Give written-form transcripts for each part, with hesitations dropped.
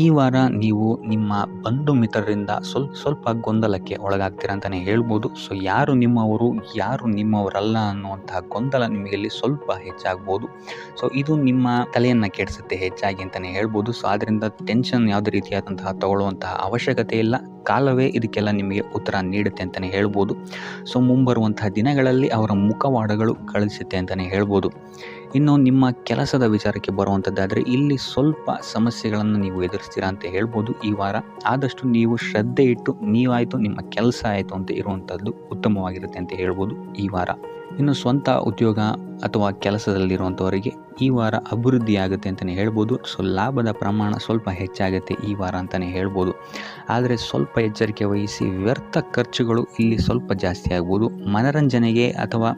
ಈ ವಾರ ನೀವು ನಿಮ್ಮ ಬಂಧು ಮಿತ್ರರಿಂದ ಸ್ವಲ್ಪ ಗೊಂದಲಕ್ಕೆ ಒಳಗಾಗ್ತೀರಾ ಅಂತಲೇ ಹೇಳ್ಬೋದು. ಸೊ ಯಾರು ನಿಮ್ಮವರು, ಯಾರು ನಿಮ್ಮವರಲ್ಲ ಅನ್ನುವಂತಹ ಗೊಂದಲ ನಿಮಗೆ ಇಲ್ಲಿ ಸ್ವಲ್ಪ ಹೆಚ್ಚಾಗ್ಬೋದು. ಸೊ ಇದು ನಿಮ್ಮ ತಲೆಯನ್ನು ಕೆಡಿಸುತ್ತೆ ಹೆಚ್ಚಾಗಿ ಅಂತಲೇ ಹೇಳ್ಬೋದು. ಸೊ ಆದ್ದರಿಂದ ಟೆನ್ಷನ್ ಯಾವುದೇ ರೀತಿಯಾದಂತಹ ತಗೊಳ್ಳುವಂತಹ ಅವಶ್ಯಕತೆ ಇಲ್ಲ. ಕಾಲವೇ ಇದಕ್ಕೆಲ್ಲ ನಿಮಗೆ ಉತ್ತರ ನೀಡುತ್ತೆ ಅಂತಲೇ ಹೇಳ್ಬೋದು. ಸೊ ಮುಂಬರುವಂತಹ ದಿನಗಳಲ್ಲಿ ಅವರ ಮುಖವಾಡಗಳು ಕಳಿಸುತ್ತೆ ಅಂತಲೇ ಹೇಳ್ಬೋದು. ಇನ್ನು ನಿಮ್ಮ ಕೆಲಸದ ವಿಚಾರಕ್ಕೆ ಬರುವಂಥದ್ದಾದರೆ ಇಲ್ಲಿ ಸ್ವಲ್ಪ ಸಮಸ್ಯೆಗಳನ್ನು ನೀವು ಎದುರಿಸ್ತೀರಾ ಅಂತ ಹೇಳ್ಬೋದು. ಈ ವಾರ ಆದಷ್ಟು ನೀವು ಶ್ರದ್ಧೆ ಇಟ್ಟು ನೀವಾಯಿತು ನಿಮ್ಮ ಕೆಲಸ ಆಯಿತು ಅಂತ ಇರುವಂಥದ್ದು ಉತ್ತಮವಾಗಿರುತ್ತೆ ಅಂತ ಹೇಳ್ಬೋದು ಈ ವಾರ. ಇನ್ನು ಸ್ವಂತ ಉದ್ಯೋಗ ಅಥವಾ ಕೆಲಸದಲ್ಲಿರುವಂಥವರಿಗೆ ಈ ವಾರ ಅಭಿವೃದ್ಧಿ ಆಗುತ್ತೆ ಅಂತಲೇ ಹೇಳ್ಬೋದು. ಸೊ ಲಾಭದ ಪ್ರಮಾಣ ಸ್ವಲ್ಪ ಹೆಚ್ಚಾಗುತ್ತೆ ಈ ವಾರ ಅಂತಲೇ ಹೇಳ್ಬೋದು. ಆದರೆ ಸ್ವಲ್ಪ ಎಚ್ಚರಿಕೆ ವಹಿಸಿ, ವ್ಯರ್ಥ ಖರ್ಚುಗಳು ಇಲ್ಲಿ ಸ್ವಲ್ಪ ಜಾಸ್ತಿ ಆಗ್ಬೋದು. ಮನರಂಜನೆಗೆ ಅಥವಾ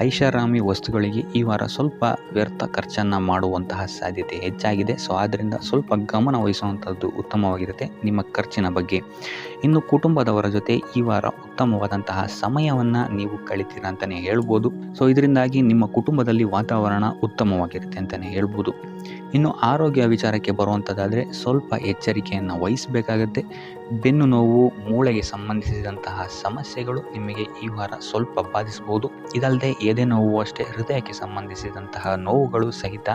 ಐಷಾರಾಮಿ ವಸ್ತುಗಳಿಗೆ ಈ ವಾರ ಸ್ವಲ್ಪ ವ್ಯರ್ಥ ಖರ್ಚನ್ನು ಮಾಡುವಂತಹ ಸಾಧ್ಯತೆ ಹೆಚ್ಚಾಗಿದೆ. ಸೊ ಆದ್ದರಿಂದ ಸ್ವಲ್ಪ ಗಮನ ವಹಿಸುವಂಥದ್ದು ಉತ್ತಮವಾಗಿರುತ್ತೆ ನಿಮ್ಮ ಖರ್ಚಿನ ಬಗ್ಗೆ. ಇನ್ನು ಕುಟುಂಬದವರ ಜೊತೆ ಈ ವಾರ ಉತ್ತಮವಾದಂತಹ ಸಮಯವನ್ನು ನೀವು ಕಳಿತೀರ ಅಂತಲೇ ಹೇಳ್ಬೋದು. ಸೊ ಇದರಿಂದಾಗಿ ನಿಮ್ಮ ಕುಟುಂಬದಲ್ಲಿ ವಾತಾವರಣ ಉತ್ತಮವಾಗಿರುತ್ತೆ ಅಂತಲೇ ಹೇಳ್ಬೋದು. ಇನ್ನು ಆರೋಗ್ಯ ವಿಚಾರಕ್ಕೆ ಬರುವಂಥದ್ದಾದರೆ ಸ್ವಲ್ಪ ಎಚ್ಚರಿಕೆಯನ್ನು ವಹಿಸಬೇಕಾಗತ್ತೆ. ಬೆನ್ನು ನೋವು, ಮೂಳೆಗೆ ಸಂಬಂಧಿಸಿದಂತಹ ಸಮಸ್ಯೆಗಳು ನಿಮಗೆ ಈ ವಾರ ಸ್ವಲ್ಪ ಬಾಧಿಸ್ಬೋದು. ಇದಲ್ಲದೆ ಎದೆ ನೋವು ಅಷ್ಟೇ, ಹೃದಯಕ್ಕೆ ಸಂಬಂಧಿಸಿದಂತಹ ನೋವುಗಳು ಸಹಿತ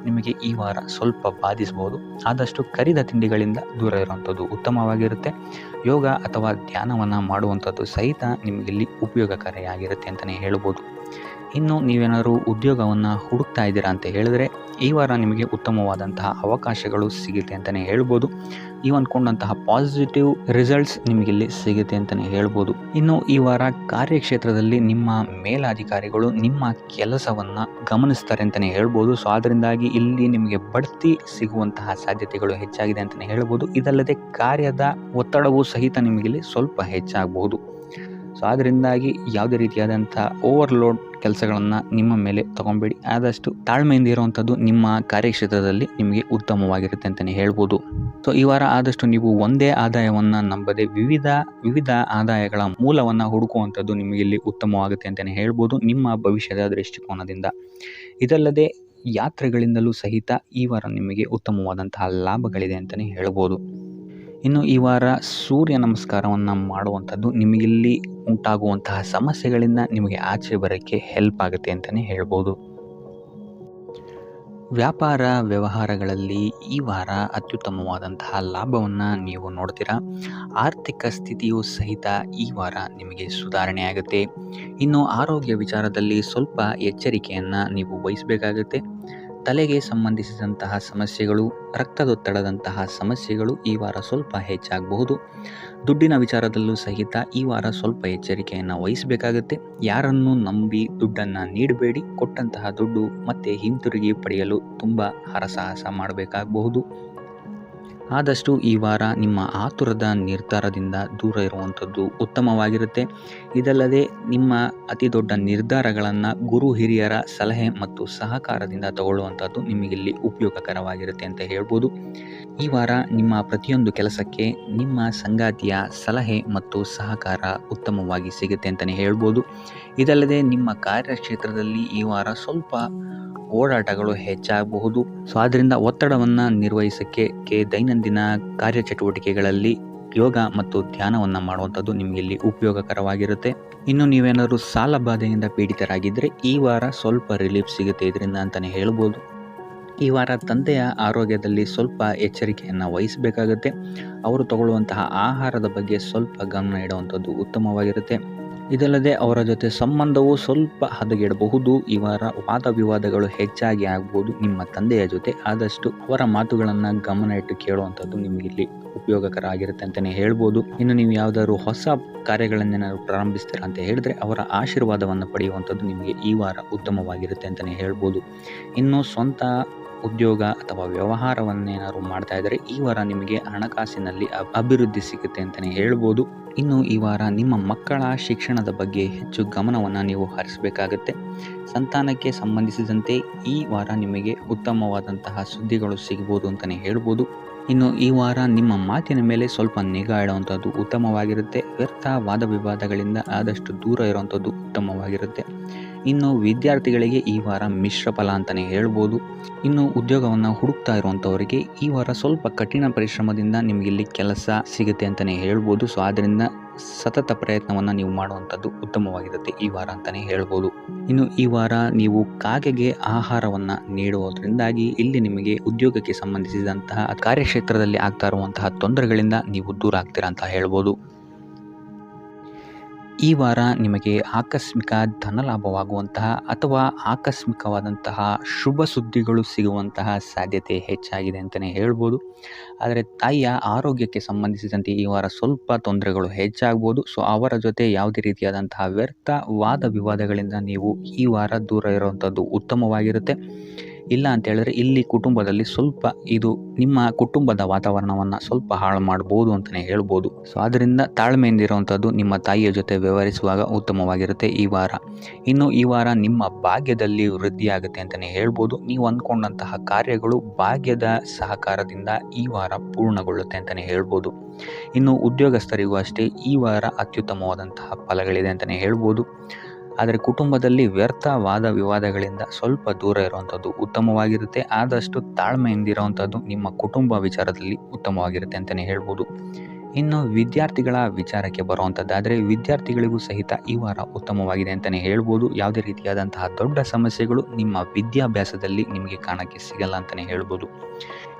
ನಿಮಗೆ ಈ ವಾರ ಸ್ವಲ್ಪ ಬಾಧಿಸ್ಬೋದು. ಆದಷ್ಟು ಕರಿದ ತಿಂಡಿಗಳಿಂದ ದೂರ ಇರುವಂಥದ್ದು ಉತ್ತಮವಾಗಿರುತ್ತೆ. ಯೋಗ ಅಥವಾ ಧ್ಯಾನವನ್ನು ಮಾಡುವಂಥದ್ದು ಸಹಿತ ನಿಮಗಿಲ್ಲಿ ಉಪಯೋಗಕಾರಿಯಾಗಿರುತ್ತೆ ಅಂತಲೇ ಹೇಳ್ಬೋದು. ಇನ್ನು ನೀವೇನಾದರೂ ಉದ್ಯೋಗವನ್ನು ಹುಡುಕ್ತಾ ಇದ್ದೀರಾ ಅಂತ ಹೇಳಿದ್ರೆ ಈ ವಾರ ನಿಮಗೆ ಉತ್ತಮವಾದಂತಹ ಅವಕಾಶಗಳು ಸಿಗುತ್ತೆ ಅಂತಲೇ ಹೇಳ್ಬೋದು. ನೀವು ಅಂದ್ಕೊಂಡಂತಹ ಪಾಸಿಟಿವ್ ರಿಸಲ್ಟ್ಸ್ ನಿಮಗಿಲ್ಲಿ ಸಿಗುತ್ತೆ ಅಂತಲೇ ಹೇಳ್ಬೋದು. ಇನ್ನು ಈ ವಾರ ಕಾರ್ಯಕ್ಷೇತ್ರದಲ್ಲಿ ನಿಮ್ಮ ಮೇಲಾಧಿಕಾರಿಗಳು ನಿಮ್ಮ ಕೆಲಸವನ್ನು ಗಮನಿಸ್ತಾರೆ ಅಂತಲೇ ಹೇಳ್ಬೋದು. ಸೊ ಅದರಿಂದಾಗಿ ಇಲ್ಲಿ ನಿಮಗೆ ಬಡ್ತಿ ಸಿಗುವಂತಹ ಸಾಧ್ಯತೆಗಳು ಹೆಚ್ಚಾಗಿದೆ ಅಂತಲೇ ಹೇಳ್ಬೋದು. ಇದಲ್ಲದೆ ಕಾರ್ಯದ ಒತ್ತಡವೂ ಸಹಿತ ನಿಮಗಿಲ್ಲಿ ಸ್ವಲ್ಪ ಹೆಚ್ಚಾಗಬಹುದು. ಸೊ ಅದರಿಂದಾಗಿ ಯಾವುದೇ ರೀತಿಯಾದಂಥ ಓವರ್ಲೋಡ್ ಕೆಲಸಗಳನ್ನು ನಿಮ್ಮ ಮೇಲೆ ತಗೊಬೇಡಿ. ಆದಷ್ಟು ತಾಳ್ಮೆಯಿಂದ ಇರುವಂಥದ್ದು ನಿಮ್ಮ ಕಾರ್ಯಕ್ಷೇತ್ರದಲ್ಲಿ ನಿಮಗೆ ಉತ್ತಮವಾಗಿರುತ್ತೆ ಅಂತಲೇ ಹೇಳ್ಬೋದು. ಸೊ ಈ ವಾರ ಆದಷ್ಟು ನೀವು ಒಂದೇ ಆದಾಯವನ್ನು ನಂಬದೆ ವಿವಿಧ ಆದಾಯಗಳ ಮೂಲವನ್ನು ಹುಡುಕುವಂಥದ್ದು ನಿಮಗೆ ಇಲ್ಲಿ ಉತ್ತಮವಾಗುತ್ತೆ ಅಂತಲೇ ಹೇಳ್ಬೋದು ನಿಮ್ಮ ಭವಿಷ್ಯದ ದೃಷ್ಟಿಕೋನದಿಂದ. ಇದಲ್ಲದೆ ಯಾತ್ರೆಗಳಿಂದಲೂ ಸಹಿತ ಈ ವಾರ ನಿಮಗೆ ಉತ್ತಮವಾದಂತಹ ಲಾಭಗಳಿದೆ ಅಂತಲೇ ಹೇಳ್ಬೋದು. ಇನ್ನು ಈ ವಾರ ಸೂರ್ಯ ನಮಸ್ಕಾರವನ್ನು ಮಾಡುವಂಥದ್ದು ನಿಮಗಿಲ್ಲಿ ಉಂಟಾಗುವಂತಹ ಸಮಸ್ಯೆಗಳಿಂದ ನಿಮಗೆ ಆಚೆ ಬರೋಕ್ಕೆ ಹೆಲ್ಪ್ ಆಗುತ್ತೆ ಅಂತಲೇ ಹೇಳ್ಬೋದು. ವ್ಯಾಪಾರ ವ್ಯವಹಾರಗಳಲ್ಲಿ ಈ ವಾರ ಅತ್ಯುತ್ತಮವಾದಂತಹ ಲಾಭವನ್ನು ನೀವು ನೋಡ್ತೀರಾ. ಆರ್ಥಿಕ ಸ್ಥಿತಿಯೂ ಸಹಿತ ಈ ವಾರ ನಿಮಗೆ ಸುಧಾರಣೆ ಆಗುತ್ತೆ. ಇನ್ನು ಆರೋಗ್ಯ ವಿಚಾರದಲ್ಲಿ ಸ್ವಲ್ಪ ಎಚ್ಚರಿಕೆಯನ್ನು ನೀವು ವಹಿಸಬೇಕಾಗುತ್ತೆ. ತಲೆಗೆ ಸಂಬಂಧಿಸಿದಂತಹ ಸಮಸ್ಯೆಗಳು, ರಕ್ತದೊತ್ತಡದಂತಹ ಸಮಸ್ಯೆಗಳು ಈ ವಾರ ಸ್ವಲ್ಪ ಹೆಚ್ಚಾಗಬಹುದು. ದುಡ್ಡಿನ ವಿಚಾರದಲ್ಲೂ ಸಹಿತ ಈ ವಾರ ಸ್ವಲ್ಪ ಎಚ್ಚರಿಕೆಯನ್ನು ವಹಿಸಬೇಕಾಗುತ್ತೆ. ಯಾರನ್ನು ನಂಬಿ ದುಡ್ಡನ್ನು ನೀಡಬೇಡಿ. ಕೊಟ್ಟಂತಹ ದುಡ್ಡು ಮತ್ತೆ ಹಿಂತಿರುಗಿ ಪಡೆಯಲು ತುಂಬ ಹರಸಾಹಸ ಮಾಡಬೇಕಾಗಬಹುದು. ಆದಷ್ಟು ಈ ವಾರ ನಿಮ್ಮ ಆತುರದ ನಿರ್ಧಾರದಿಂದ ದೂರ ಇರುವಂಥದ್ದು ಉತ್ತಮವಾಗಿರುತ್ತೆ. ಇದಲ್ಲದೆ ನಿಮ್ಮ ಅತಿ ದೊಡ್ಡ ನಿರ್ಧಾರಗಳನ್ನು ಗುರು ಹಿರಿಯರ ಸಲಹೆ ಮತ್ತು ಸಹಕಾರದಿಂದ ತಗೊಳ್ಳುವಂಥದ್ದು ನಿಮಗಿಲ್ಲಿ ಉಪಯೋಗಕರವಾಗಿರುತ್ತೆ ಅಂತ ಹೇಳ್ಬೋದು. ಈ ವಾರ ನಿಮ್ಮ ಪ್ರತಿಯೊಂದು ಕೆಲಸಕ್ಕೆ ನಿಮ್ಮ ಸಂಗಾತಿಯ ಸಲಹೆ ಮತ್ತು ಸಹಕಾರ ಉತ್ತಮವಾಗಿ ಸಿಗುತ್ತೆ ಅಂತಲೇ ಹೇಳ್ಬೋದು. ಇದಲ್ಲದೆ ನಿಮ್ಮ ಕಾರ್ಯಕ್ಷೇತ್ರದಲ್ಲಿ ಈ ವಾರ ಸ್ವಲ್ಪ ಓಡಾಟಗಳು ಹೆಚ್ಚಾಗಬಹುದು. ಸೊ ಆದ್ದರಿಂದ ಒತ್ತಡವನ್ನು ನಿರ್ವಹಿಸೋಕ್ಕೆ ದೈನಂದಿನ ಕಾರ್ಯಚಟುವಟಿಕೆಗಳಲ್ಲಿ ಯೋಗ ಮತ್ತು ಧ್ಯಾನವನ್ನು ಮಾಡುವಂಥದ್ದು ನಿಮಗೆ ಇಲ್ಲಿ ಉಪಯೋಗಕರವಾಗಿರುತ್ತೆ. ಇನ್ನು ನೀವೇನಾದರೂ ಸಾಲ ಬಾಧೆಯಿಂದ ಪೀಡಿತರಾಗಿದ್ದರೆ ಈ ವಾರ ಸ್ವಲ್ಪ ರಿಲೀಫ್ ಸಿಗುತ್ತೆ ಇದರಿಂದ ಅಂತಲೇ ಹೇಳ್ಬೋದು. ಈ ವಾರ ತಂದೆಯ ಆರೋಗ್ಯದಲ್ಲಿ ಸ್ವಲ್ಪ ಎಚ್ಚರಿಕೆಯನ್ನು ವಹಿಸಬೇಕಾಗುತ್ತೆ. ಅವರು ತಗೊಳ್ಳುವಂತಹ ಆಹಾರದ ಬಗ್ಗೆ ಸ್ವಲ್ಪ ಗಮನ ಇಡುವಂಥದ್ದು ಉತ್ತಮವಾಗಿರುತ್ತೆ. ಇದಲ್ಲದೆ ಅವರ ಜೊತೆ ಸಂಬಂಧವು ಸ್ವಲ್ಪ ಹದಗೆಡಬಹುದು. ಈ ವಾರ ವಾದ ವಿವಾದಗಳು ಹೆಚ್ಚಾಗಿ ಆಗ್ಬೋದು ನಿಮ್ಮ ತಂದೆಯ ಜೊತೆ. ಆದಷ್ಟು ಅವರ ಮಾತುಗಳನ್ನು ಗಮನ ಇಟ್ಟು ಕೇಳುವಂಥದ್ದು ನಿಮಗಿಲ್ಲಿ ಉಪಯೋಗಕರ ಆಗಿರುತ್ತೆ ಅಂತಲೇ ಹೇಳ್ಬೋದು. ಇನ್ನು ನೀವು ಯಾವುದಾದ್ರು ಹೊಸ ಕಾರ್ಯಗಳನ್ನೇನಾದ್ರು ಪ್ರಾರಂಭಿಸ್ತೀರಾ ಅಂತ ಹೇಳಿದ್ರೆ ಅವರ ಆಶೀರ್ವಾದವನ್ನು ಪಡೆಯುವಂಥದ್ದು ನಿಮಗೆ ಈ ವಾರ ಉತ್ತಮವಾಗಿರುತ್ತೆ ಅಂತಲೇ ಹೇಳ್ಬೋದು. ಇನ್ನು ಸ್ವಂತ ಉದ್ಯೋಗ ಅಥವಾ ವ್ಯವಹಾರವನ್ನೇನಾದ್ರು ಮಾಡ್ತಾ ಇದ್ದರೆ ಈ ವಾರ ನಿಮಗೆ ಹಣಕಾಸಿನಲ್ಲಿ ಅಭಿವೃದ್ಧಿ ಸಿಗುತ್ತೆ ಅಂತಲೇ ಹೇಳ್ಬೋದು. ಇನ್ನು ಈ ವಾರ ನಿಮ್ಮ ಮಕ್ಕಳ ಶಿಕ್ಷಣದ ಬಗ್ಗೆ ಹೆಚ್ಚು ಗಮನವನ್ನು ನೀವು ಹರಿಸಬೇಕಾಗತ್ತೆ. ಸಂತಾನಕ್ಕೆ ಸಂಬಂಧಿಸಿದಂತೆ ಈ ವಾರ ನಿಮಗೆ ಉತ್ತಮವಾದಂತಹ ಸುದ್ದಿಗಳು ಸಿಗ್ಬೋದು ಅಂತಲೇ ಹೇಳ್ಬೋದು. ಇನ್ನು ಈ ವಾರ ನಿಮ್ಮ ಮಾತಿನ ಮೇಲೆ ಸ್ವಲ್ಪ ನಿಗಾ ಇಡುವಂಥದ್ದು ಉತ್ತಮವಾಗಿರುತ್ತೆ. ವ್ಯರ್ಥ ವಾದ ವಿವಾದಗಳಿಂದ ಆದಷ್ಟು ದೂರ ಇರುವಂಥದ್ದು ಉತ್ತಮವಾಗಿರುತ್ತೆ. ಇನ್ನು ವಿದ್ಯಾರ್ಥಿಗಳಿಗೆ ಈ ವಾರ ಮಿಶ್ರ ಫಲ ಅಂತಲೇ ಹೇಳ್ಬೋದು. ಇನ್ನು ಉದ್ಯೋಗವನ್ನು ಹುಡುಕ್ತಾ ಇರುವಂಥವರಿಗೆ ಈ ವಾರ ಸ್ವಲ್ಪ ಕಠಿಣ ಪರಿಶ್ರಮದಿಂದ ನಿಮಗಿಲ್ಲಿ ಕೆಲಸ ಸಿಗುತ್ತೆ ಅಂತಲೇ ಹೇಳ್ಬೋದು. ಸೊ ಆದ್ದರಿಂದ ಸತತ ಪ್ರಯತ್ನವನ್ನು ನೀವು ಮಾಡುವಂಥದ್ದು ಉತ್ತಮವಾಗಿರುತ್ತೆ ಈ ವಾರ ಅಂತಲೇ ಹೇಳ್ಬೋದು. ಇನ್ನು ಈ ವಾರ ನೀವು ಕಾಗೆಗೆ ಆಹಾರವನ್ನು ನೀಡುವುದರಿಂದಾಗಿ ಇಲ್ಲಿ ನಿಮಗೆ ಉದ್ಯೋಗಕ್ಕೆ ಸಂಬಂಧಿಸಿದಂತಹ ಕಾರ್ಯಕ್ಷೇತ್ರದಲ್ಲಿ ಆಗ್ತಾ ಇರುವಂತಹ ತೊಂದರೆಗಳಿಂದ ನೀವು ದೂರ ಆಗ್ತೀರಾ ಅಂತ ಹೇಳ್ಬೋದು. ಈ ವಾರ ನಿಮಗೆ ಆಕಸ್ಮಿಕ ಧನಲಾಭವಾಗುವಂತಹ ಅಥವಾ ಆಕಸ್ಮಿಕವಾದಂತಹ ಶುಭ ಸುದ್ದಿಗಳು ಸಿಗುವಂತಹ ಸಾಧ್ಯತೆ ಹೆಚ್ಚಾಗಿದೆ ಅಂತಲೇ ಹೇಳ್ಬೋದು. ಆದರೆ ತಾಯಿಯ ಆರೋಗ್ಯಕ್ಕೆ ಸಂಬಂಧಿಸಿದಂತೆ ಈ ವಾರ ಸ್ವಲ್ಪ ತೊಂದರೆಗಳು ಹೆಚ್ಚಾಗ್ಬೋದು. ಸೊ ಅವರ ಜೊತೆ ಯಾವುದೇ ರೀತಿಯಾದಂತಹ ವ್ಯರ್ಥ ವಾದ ವಿವಾದಗಳಿಂದ ನೀವು ಈ ವಾರ ದೂರ ಇರುವಂಥದ್ದು ಉತ್ತಮವಾಗಿರುತ್ತೆ. ಇಲ್ಲ ಅಂತ ಹೇಳಿದ್ರೆ ಇಲ್ಲಿ ಕುಟುಂಬದಲ್ಲಿ ಸ್ವಲ್ಪ ಇದು ನಿಮ್ಮ ಕುಟುಂಬದ ವಾತಾವರಣವನ್ನು ಸ್ವಲ್ಪ ಹಾಳು ಮಾಡ್ಬೋದು ಅಂತಲೇ ಹೇಳ್ಬೋದು. ಸೊ ಆದ್ದರಿಂದ ತಾಳ್ಮೆಯಿಂದ ಇರುವಂಥದ್ದು ನಿಮ್ಮ ತಾಯಿಯ ಜೊತೆ ವ್ಯವಹರಿಸುವಾಗ ಉತ್ತಮವಾಗಿರುತ್ತೆ ಈ ವಾರ. ಇನ್ನು ಈ ವಾರ ನಿಮ್ಮ ಭಾಗ್ಯದಲ್ಲಿ ವೃದ್ಧಿಯಾಗುತ್ತೆ ಅಂತಲೇ ಹೇಳ್ಬೋದು. ನೀವು ಅಂದ್ಕೊಂಡಂತಹ ಕಾರ್ಯಗಳು ಭಾಗ್ಯದ ಸಹಕಾರದಿಂದ ಈ ವಾರ ಪೂರ್ಣಗೊಳ್ಳುತ್ತೆ ಅಂತಲೇ ಹೇಳ್ಬೋದು. ಇನ್ನು ಉದ್ಯೋಗಸ್ಥರಿಗೂ ಅಷ್ಟೇ ಈ ವಾರ ಅತ್ಯುತ್ತಮವಾದಂತಹ ಫಲಗಳಿದೆ ಅಂತಲೇ ಹೇಳ್ಬೋದು. ಆದರೆ ಕುಟುಂಬದಲ್ಲಿ ವ್ಯರ್ಥ ವಾದ ವಿವಾದಗಳಿಂದ ಸ್ವಲ್ಪ ದೂರ ಇರುವಂಥದ್ದು ಉತ್ತಮವಾಗಿರುತ್ತೆ. ಆದಷ್ಟು ತಾಳ್ಮೆಯಿಂದಿರುವಂಥದ್ದು ನಿಮ್ಮ ಕುಟುಂಬ ವಿಚಾರದಲ್ಲಿ ಉತ್ತಮವಾಗಿರುತ್ತೆ ಅಂತಲೇ ಹೇಳ್ಬೋದು. ಇನ್ನು ವಿದ್ಯಾರ್ಥಿಗಳ ವಿಚಾರಕ್ಕೆ ಬರುವಂಥದ್ದಾದರೆ ವಿದ್ಯಾರ್ಥಿಗಳಿಗೂ ಸಹಿತ ಈ ವಾರ ಉತ್ತಮವಾಗಿದೆ ಅಂತಲೇ ಹೇಳ್ಬೋದು. ಯಾವುದೇ ರೀತಿಯಾದಂತಹ ದೊಡ್ಡ ಸಮಸ್ಯೆಗಳು ನಿಮ್ಮ ವಿದ್ಯಾಭ್ಯಾಸದಲ್ಲಿ ನಿಮಗೆ ಕಾಣಕ್ಕೆ ಸಿಗಲ್ಲ ಅಂತಲೇ ಹೇಳ್ಬೋದು.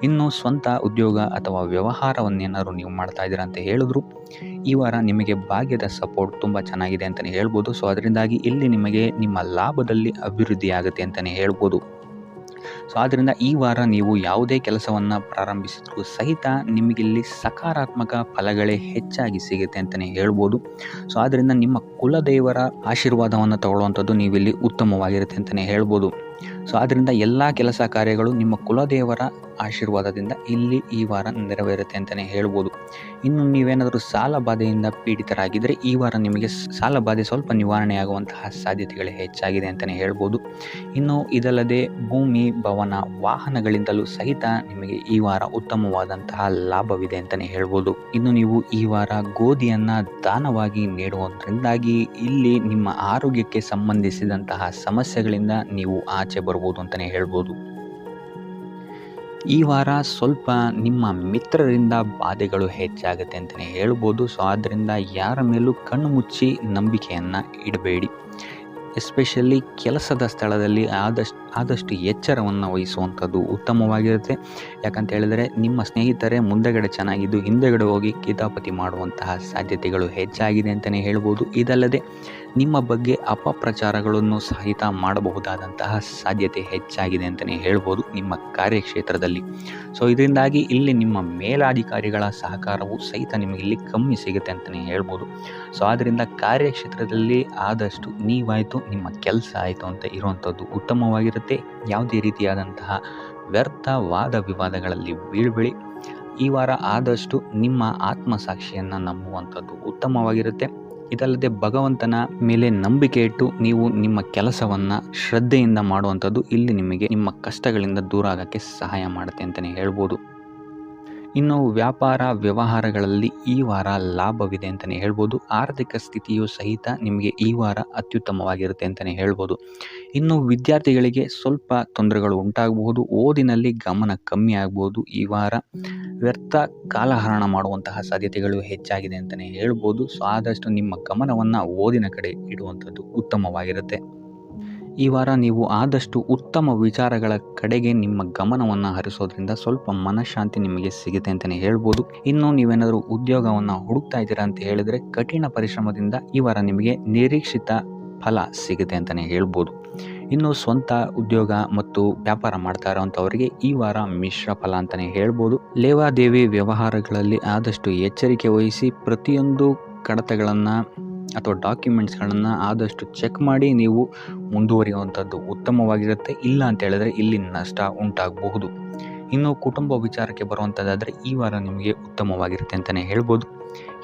ಇನ್ನು ಸ್ವಂತ ಉದ್ಯೋಗ ಅಥವಾ ವ್ಯವಹಾರವನ್ನೇನಾದ್ರು ನೀವು ಮಾಡ್ತಾ ಇದ್ದೀರಾ ಅಂತ ಹೇಳಿದ್ರು ಈ ವಾರ ನಿಮಗೆ ಭಾಗ್ಯದ ಸಪೋರ್ಟ್ ತುಂಬ ಚೆನ್ನಾಗಿದೆ ಅಂತಲೇ ಹೇಳ್ಬೋದು. ಸೊ ಅದರಿಂದಾಗಿ ಇಲ್ಲಿ ನಿಮಗೆ ನಿಮ್ಮ ಲಾಭದಲ್ಲಿ ಅಭಿವೃದ್ಧಿ ಆಗುತ್ತೆ ಅಂತಲೇ ಹೇಳ್ಬೋದು. ಸೊ ಆದ್ದರಿಂದ ಈ ವಾರ ನೀವು ಯಾವುದೇ ಕೆಲಸವನ್ನು ಪ್ರಾರಂಭಿಸಿದ್ರೂ ಸಹಿತ ನಿಮಗಿಲ್ಲಿ ಸಕಾರಾತ್ಮಕ ಫಲಗಳೇ ಹೆಚ್ಚಾಗಿ ಸಿಗುತ್ತೆ ಅಂತಲೇ ಹೇಳ್ಬೋದು. ಸೊ ಆದ್ದರಿಂದ ನಿಮ್ಮ ಕುಲದೇವರ ಆಶೀರ್ವಾದವನ್ನು ತಗೊಳ್ಳುವಂಥದ್ದು ನೀವಿಲ್ಲಿ ಉತ್ತಮವಾಗಿರುತ್ತೆ ಅಂತಲೇ ಹೇಳ್ಬೋದು. ಸೊ ಆದ್ದರಿಂದ ಎಲ್ಲ ಕೆಲಸ ಕಾರ್ಯಗಳು ನಿಮ್ಮ ಕುಲದೇವರ ಆಶೀರ್ವಾದದಿಂದ ಇಲ್ಲಿ ಈ ವಾರ ನೆರವೇರುತ್ತೆ ಅಂತಲೇ ಹೇಳ್ಬೋದು. ಇನ್ನು ನೀವೇನಾದರೂ ಸಾಲ ಬಾಧೆಯಿಂದ ಪೀಡಿತರಾಗಿದ್ದರೆ ಈ ವಾರ ನಿಮಗೆ ಸಾಲ ಬಾಧೆ ಸ್ವಲ್ಪ ನಿವಾರಣೆಯಾಗುವಂತಹ ಸಾಧ್ಯತೆಗಳೇ ಹೆಚ್ಚಾಗಿದೆ ಅಂತಲೇ ಹೇಳ್ಬೋದು. ಇನ್ನು ಇದಲ್ಲದೆ ಭೂಮಿ, ಭವನ, ವಾಹನಗಳಿಂದಲೂ ಸಹಿತ ನಿಮಗೆ ಈ ವಾರ ಉತ್ತಮವಾದಂತಹ ಲಾಭವಿದೆ ಅಂತಲೇ ಹೇಳ್ಬೋದು. ಇನ್ನು ನೀವು ಈ ವಾರ ಗೋಧಿಯನ್ನು ದಾನವಾಗಿ ನೀಡುವುದರಿಂದಾಗಿ ಇಲ್ಲಿ ನಿಮ್ಮ ಆರೋಗ್ಯಕ್ಕೆ ಸಂಬಂಧಿಸಿದಂತಹ ಸಮಸ್ಯೆಗಳಿಂದ ನೀವು ಆಚೆ ಬರ್ಬೋದು ಅಂತಲೇ ಹೇಳ್ಬೋದು. ಈ ವಾರ ಸ್ವಲ್ಪ ನಿಮ್ಮ ಮಿತ್ರರಿಂದ ಬಾಧೆಗಳು ಹೆಚ್ಚಾಗುತ್ತೆ ಅಂತಲೇ ಹೇಳ್ಬೋದು. ಸೊ ಆದ್ದರಿಂದ ಯಾರ ಮೇಲೂ ಕಣ್ಣು ಮುಚ್ಚಿ ನಂಬಿಕೆಯನ್ನು ಇಡಬೇಡಿ. ಎಸ್ಪೆಷಲಿ ಕೆಲಸದ ಸ್ಥಳದಲ್ಲಿ ಆದಷ್ಟು ಎಚ್ಚರವನ್ನು ವಹಿಸುವಂಥದ್ದು ಉತ್ತಮವಾಗಿರುತ್ತೆ. ಯಾಕಂತ ಹೇಳಿದರೆ ನಿಮ್ಮ ಸ್ನೇಹಿತರೇ ಮುಂದೆಗಡೆ ಚೆನ್ನಾಗಿದ್ದು ಹಿಂದೆಗಡೆ ಹೋಗಿ ಕಿತಾಪತಿ ಮಾಡುವಂತಹ ಸಾಧ್ಯತೆಗಳು ಹೆಚ್ಚಾಗಿದೆ ಅಂತಲೇ ಹೇಳ್ಬೋದು. ಇದಲ್ಲದೆ ನಿಮ್ಮ ಬಗ್ಗೆ ಅಪಪ್ರಚಾರಗಳನ್ನು ಸಹಿತ ಮಾಡಬಹುದಾದಂತಹ ಸಾಧ್ಯತೆ ಹೆಚ್ಚಾಗಿದೆ ಅಂತಲೇ ಹೇಳ್ಬೋದು ನಿಮ್ಮ ಕಾರ್ಯಕ್ಷೇತ್ರದಲ್ಲಿ. ಸೊ ಇದರಿಂದಾಗಿ ಇಲ್ಲಿ ನಿಮ್ಮ ಮೇಲಾಧಿಕಾರಿಗಳ ಸಹಕಾರವು ಸಹಿತ ನಿಮಗೆ ಇಲ್ಲಿ ಕಮ್ಮಿ ಸಿಗುತ್ತೆ ಅಂತಲೇ ಹೇಳ್ಬೋದು. ಸೊ ಆದ್ದರಿಂದ ಕಾರ್ಯಕ್ಷೇತ್ರದಲ್ಲಿ ಆದಷ್ಟು ನೀವಾಯಿತು ನಿಮ್ಮ ಕೆಲಸ ಆಯಿತು ಅಂತ ಇರುವಂಥದ್ದು ಉತ್ತಮವಾಗಿರುತ್ತೆ. ಯಾವುದೇ ರೀತಿಯಾದಂತಹ ವ್ಯರ್ಥ ವಾದ ವಿವಾದಗಳಲ್ಲಿ ಬೀಳ್ಬೇಡಿ. ಈ ವಾರ ಆದಷ್ಟು ನಿಮ್ಮ ಆತ್ಮಸಾಕ್ಷಿಯನ್ನು ನಂಬುವಂಥದ್ದು ಉತ್ತಮವಾಗಿರುತ್ತೆ. ಇದಲ್ಲದೆ ಭಗವಂತನ ಮೇಲೆ ನಂಬಿಕೆ ಇಟ್ಟು ನೀವು ನಿಮ್ಮ ಕೆಲಸವನ್ನು ಶ್ರದ್ಧೆಯಿಂದ ಮಾಡುವಂಥದ್ದು ಇಲ್ಲಿ ನಿಮಗೆ ನಿಮ್ಮ ಕಷ್ಟಗಳಿಂದ ದೂರ ಆಗೋಕ್ಕೆ ಸಹಾಯ ಮಾಡುತ್ತೆ ಅಂತಲೇ ಹೇಳ್ಬೋದು. ಇನ್ನು ವ್ಯಾಪಾರ ವ್ಯವಹಾರಗಳಲ್ಲಿ ಈ ವಾರ ಲಾಭವಿದೆ ಅಂತಲೇ ಹೇಳ್ಬೋದು. ಆರ್ಥಿಕ ಸ್ಥಿತಿಯು ಸಹಿತ ನಿಮಗೆ ಈ ವಾರ ಅತ್ಯುತ್ತಮವಾಗಿರುತ್ತೆ ಅಂತಲೇ ಹೇಳ್ಬೋದು. ಇನ್ನು ವಿದ್ಯಾರ್ಥಿಗಳಿಗೆ ಸ್ವಲ್ಪ ತೊಂದರೆಗಳು ಉಂಟಾಗಬಹುದು. ಓದಿನಲ್ಲಿ ಗಮನ ಕಮ್ಮಿ ಆಗ್ಬೋದು. ಈ ವಾರ ವ್ಯರ್ಥ ಕಾಲಹರಣ ಮಾಡುವಂತಹ ಸಾಧ್ಯತೆಗಳು ಹೆಚ್ಚಾಗಿದೆ ಅಂತಲೇ ಹೇಳ್ಬೋದು. ಸೊ ಆದಷ್ಟು ನಿಮ್ಮ ಗಮನವನ್ನು ಓದಿನ ಕಡೆ ಇಡುವಂಥದ್ದು ಉತ್ತಮವಾಗಿರುತ್ತೆ. ಈ ವಾರ ನೀವು ಆದಷ್ಟು ಉತ್ತಮ ವಿಚಾರಗಳ ಕಡೆಗೆ ನಿಮ್ಮ ಗಮನವನ್ನು ಹರಿಸೋದ್ರಿಂದ ಸ್ವಲ್ಪ ಮನಃಶಾಂತಿ ನಿಮಗೆ ಸಿಗುತ್ತೆ ಅಂತಲೇ ಹೇಳ್ಬೋದು. ಇನ್ನು ನೀವೇನಾದರೂ ಉದ್ಯೋಗವನ್ನು ಹುಡುಕ್ತಾ ಇದ್ದೀರಾ ಅಂತ ಹೇಳಿದರೆ ಕಠಿಣ ಪರಿಶ್ರಮದಿಂದ ಈ ವಾರ ನಿಮಗೆ ನಿರೀಕ್ಷಿತ ಫಲ ಸಿಗುತ್ತೆ ಅಂತಲೇ ಹೇಳ್ಬೋದು. ಇನ್ನು ಸ್ವಂತ ಉದ್ಯೋಗ ಮತ್ತು ವ್ಯಾಪಾರ ಮಾಡ್ತಾ ಇರೋವಂಥವರಿಗೆ ಈ ವಾರ ಮಿಶ್ರ ಫಲ ಅಂತಲೇ ಹೇಳ್ಬೋದು. ಲೇವಾದೇವಿ ವ್ಯವಹಾರಗಳಲ್ಲಿ ಆದಷ್ಟು ಎಚ್ಚರಿಕೆ ವಹಿಸಿ ಪ್ರತಿಯೊಂದು ಕಡತಗಳನ್ನು ಅಥವಾ ಡಾಕ್ಯುಮೆಂಟ್ಸ್ಗಳನ್ನು ಆದಷ್ಟು ಚೆಕ್ ಮಾಡಿ ನೀವು ಮುಂದುವರಿಯುವಂಥದ್ದು ಉತ್ತಮವಾಗಿರುತ್ತೆ. ಇಲ್ಲ ಅಂತ ಹೇಳಿದ್ರೆ ಇಲ್ಲಿ ನಷ್ಟ ಉಂಟಾಗಬಹುದು. ಇನ್ನು ಕುಟುಂಬ ವಿಚಾರಕ್ಕೆ ಬರುವಂಥದ್ದಾದರೆ ಈ ವಾರ ನಿಮಗೆ ಉತ್ತಮವಾಗಿರುತ್ತೆ ಅಂತಲೇ ಹೇಳ್ಬೋದು.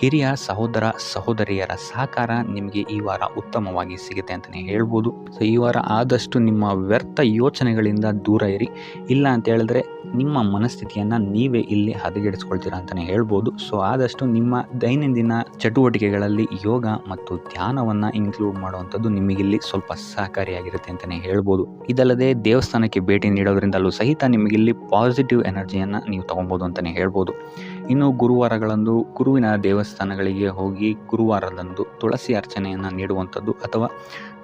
ಹಿರಿಯ ಸಹೋದರ ಸಹೋದರಿಯರ ಸಹಕಾರ ನಿಮಗೆ ಈ ವಾರ ಉತ್ತಮವಾಗಿ ಸಿಗುತ್ತೆ ಅಂತಲೇ ಹೇಳ್ಬೋದು. ಸೊ ಈ ವಾರ ಆದಷ್ಟು ನಿಮ್ಮ ವ್ಯರ್ಥ ಯೋಚನೆಗಳಿಂದ ದೂರ ಇರಿ. ಇಲ್ಲ ಅಂತ ಹೇಳಿದ್ರೆ ನಿಮ್ಮ ಮನಸ್ಥಿತಿಯನ್ನು ನೀವೇ ಇಲ್ಲಿ ಹದಗೆಡಿಸ್ಕೊಳ್ತೀರಾ ಅಂತಲೇ ಹೇಳ್ಬೋದು. ಸೊ ಆದಷ್ಟು ನಿಮ್ಮ ದೈನಂದಿನ ಚಟುವಟಿಕೆಗಳಲ್ಲಿ ಯೋಗ ಮತ್ತು ಧ್ಯಾನವನ್ನು ಇನ್ಕ್ಲೂಡ್ ಮಾಡುವಂಥದ್ದು ನಿಮಗಿಲ್ಲಿ ಸ್ವಲ್ಪ ಸಹಕಾರಿಯಾಗಿರುತ್ತೆ ಅಂತಲೇ ಹೇಳ್ಬೋದು. ಇದಲ್ಲದೆ ದೇವಸ್ಥಾನಕ್ಕೆ ಭೇಟಿ ನೀಡೋದ್ರಿಂದಲೂ ಸಹಿತ ನಿಮಗಿಲ್ಲಿ ಪಾಸಿಟಿವ್ ಎನರ್ಜಿಯನ್ನು ನೀವು ತೊಗೊಬೋದು ಅಂತಲೇ ಹೇಳ್ಬೋದು. ಇನ್ನು ಗುರುವಾರಗಳಂದು ಗುರುವಿನ ದೇವಸ್ಥಾನಗಳಿಗೆ ಹೋಗಿ ಗುರುವಾರದಂದು ತುಳಸಿ ಅರ್ಚನೆಯನ್ನು ನೀಡುವಂಥದ್ದು ಅಥವಾ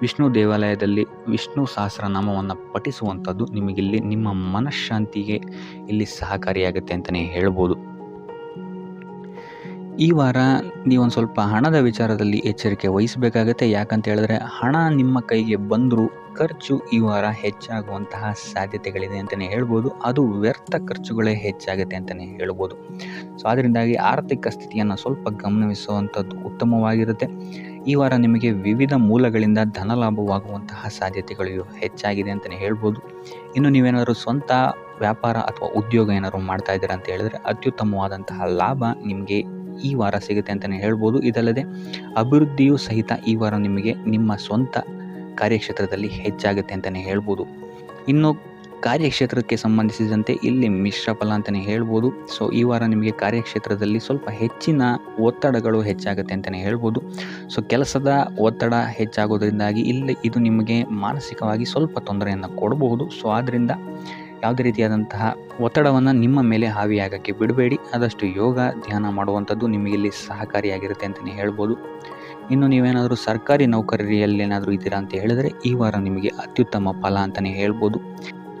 ವಿಷ್ಣು ದೇವಾಲಯದಲ್ಲಿ ವಿಷ್ಣು ಸಹಸ್ರನಾಮವನ್ನು ಪಠಿಸುವಂಥದ್ದು ನಿಮಗಿಲ್ಲಿ ನಿಮ್ಮ ಮನಃಶಾಂತಿಗೆ ಇಲ್ಲಿ ಸಹಕಾರಿಯಾಗುತ್ತೆ ಅಂತಲೇ ಹೇಳ್ಬೋದು. ಈ ವಾರ ನೀವೊಂದು ಸ್ವಲ್ಪ ಹಣದ ವಿಚಾರದಲ್ಲಿ ಎಚ್ಚರಿಕೆ ವಹಿಸಬೇಕಾಗತ್ತೆ. ಯಾಕಂತ ಹೇಳಿದ್ರೆ ಹಣ ನಿಮ್ಮ ಕೈಗೆ ಬಂದರೂ ಖರ್ಚು ಈ ವಾರ ಹೆಚ್ಚಾಗುವಂತಹ ಸಾಧ್ಯತೆಗಳಿದೆ ಅಂತಲೇ ಹೇಳ್ಬೋದು. ಅದು ವ್ಯರ್ಥ ಖರ್ಚುಗಳೇ ಹೆಚ್ಚಾಗುತ್ತೆ ಅಂತಲೇ ಹೇಳ್ಬೋದು. ಸೊ ಅದರಿಂದಾಗಿ ಆರ್ಥಿಕ ಸ್ಥಿತಿಯನ್ನು ಸ್ವಲ್ಪ ಗಮನಿಸುವಂಥದ್ದು ಉತ್ತಮವಾಗಿರುತ್ತೆ. ಈ ವಾರ ನಿಮಗೆ ವಿವಿಧ ಮೂಲಗಳಿಂದ ಧನ ಲಾಭವಾಗುವಂತಹ ಸಾಧ್ಯತೆಗಳು ಹೆಚ್ಚಾಗಿದೆ ಅಂತಲೇ ಹೇಳ್ಬೋದು. ಇನ್ನು ನೀವೇನಾದರೂ ಸ್ವಂತ ವ್ಯಾಪಾರ ಅಥವಾ ಉದ್ಯೋಗ ಏನಾದರೂ ಮಾಡ್ತಾ ಇದ್ದೀರಾ ಅಂತ ಹೇಳಿದ್ರೆ ಅತ್ಯುತ್ತಮವಾದಂತಹ ಲಾಭ ನಿಮಗೆ ಈ ವಾರ ಸಿಗುತ್ತೆ ಅಂತಲೇ ಹೇಳ್ಬೋದು. ಇದಲ್ಲದೆ ಅಭಿವೃದ್ಧಿಯೂ ಸಹಿತ ಈ ವಾರ ನಿಮಗೆ ನಿಮ್ಮ ಸ್ವಂತ ಕಾರ್ಯಕ್ಷೇತ್ರದಲ್ಲಿ ಹೆಚ್ಚಾಗುತ್ತೆ ಅಂತಲೇ ಹೇಳ್ಬೋದು. ಇನ್ನು ಕಾರ್ಯಕ್ಷೇತ್ರಕ್ಕೆ ಸಂಬಂಧಿಸಿದಂತೆ ಇಲ್ಲಿ ಮಿಶ್ರ ಫಲ ಅಂತಲೇ ಹೇಳ್ಬೋದು. ಸೊ ಈ ವಾರ ನಿಮಗೆ ಕಾರ್ಯಕ್ಷೇತ್ರದಲ್ಲಿ ಸ್ವಲ್ಪ ಹೆಚ್ಚಿನ ಒತ್ತಡಗಳು ಹೆಚ್ಚಾಗುತ್ತೆ ಅಂತಲೇ ಹೇಳ್ಬೋದು. ಸೊ ಕೆಲಸದ ಒತ್ತಡ ಹೆಚ್ಚಾಗೋದ್ರಿಂದಾಗಿ ಇಲ್ಲಿ ಇದು ನಿಮಗೆ ಮಾನಸಿಕವಾಗಿ ಸ್ವಲ್ಪ ತೊಂದರೆಯನ್ನು ಕೊಡಬಹುದು. ಸೊ ಆದ್ದರಿಂದ ಯಾವುದೇ ರೀತಿಯಾದಂತಹ ಒತ್ತಡವನ್ನು ನಿಮ್ಮ ಮೇಲೆ ಹಾವಿಯಾಗಕ್ಕೆ ಬಿಡಬೇಡಿ. ಆದಷ್ಟು ಯೋಗ ಧ್ಯಾನ ಮಾಡುವಂಥದ್ದು ನಿಮಗಿಲ್ಲಿ ಸಹಕಾರಿಯಾಗಿರುತ್ತೆ ಅಂತಲೇ ಹೇಳ್ಬೋದು. ಇನ್ನು ನೀವೇನಾದರೂ ಸರ್ಕಾರಿ ನೌಕರಿಯಲ್ಲೇನಾದರೂ ಇದ್ದೀರಾ ಅಂತ ಹೇಳಿದರೆ ಈ ವಾರ ನಿಮಗೆ ಅತ್ಯುತ್ತಮ ಫಲ ಅಂತಲೇ ಹೇಳ್ಬೋದು.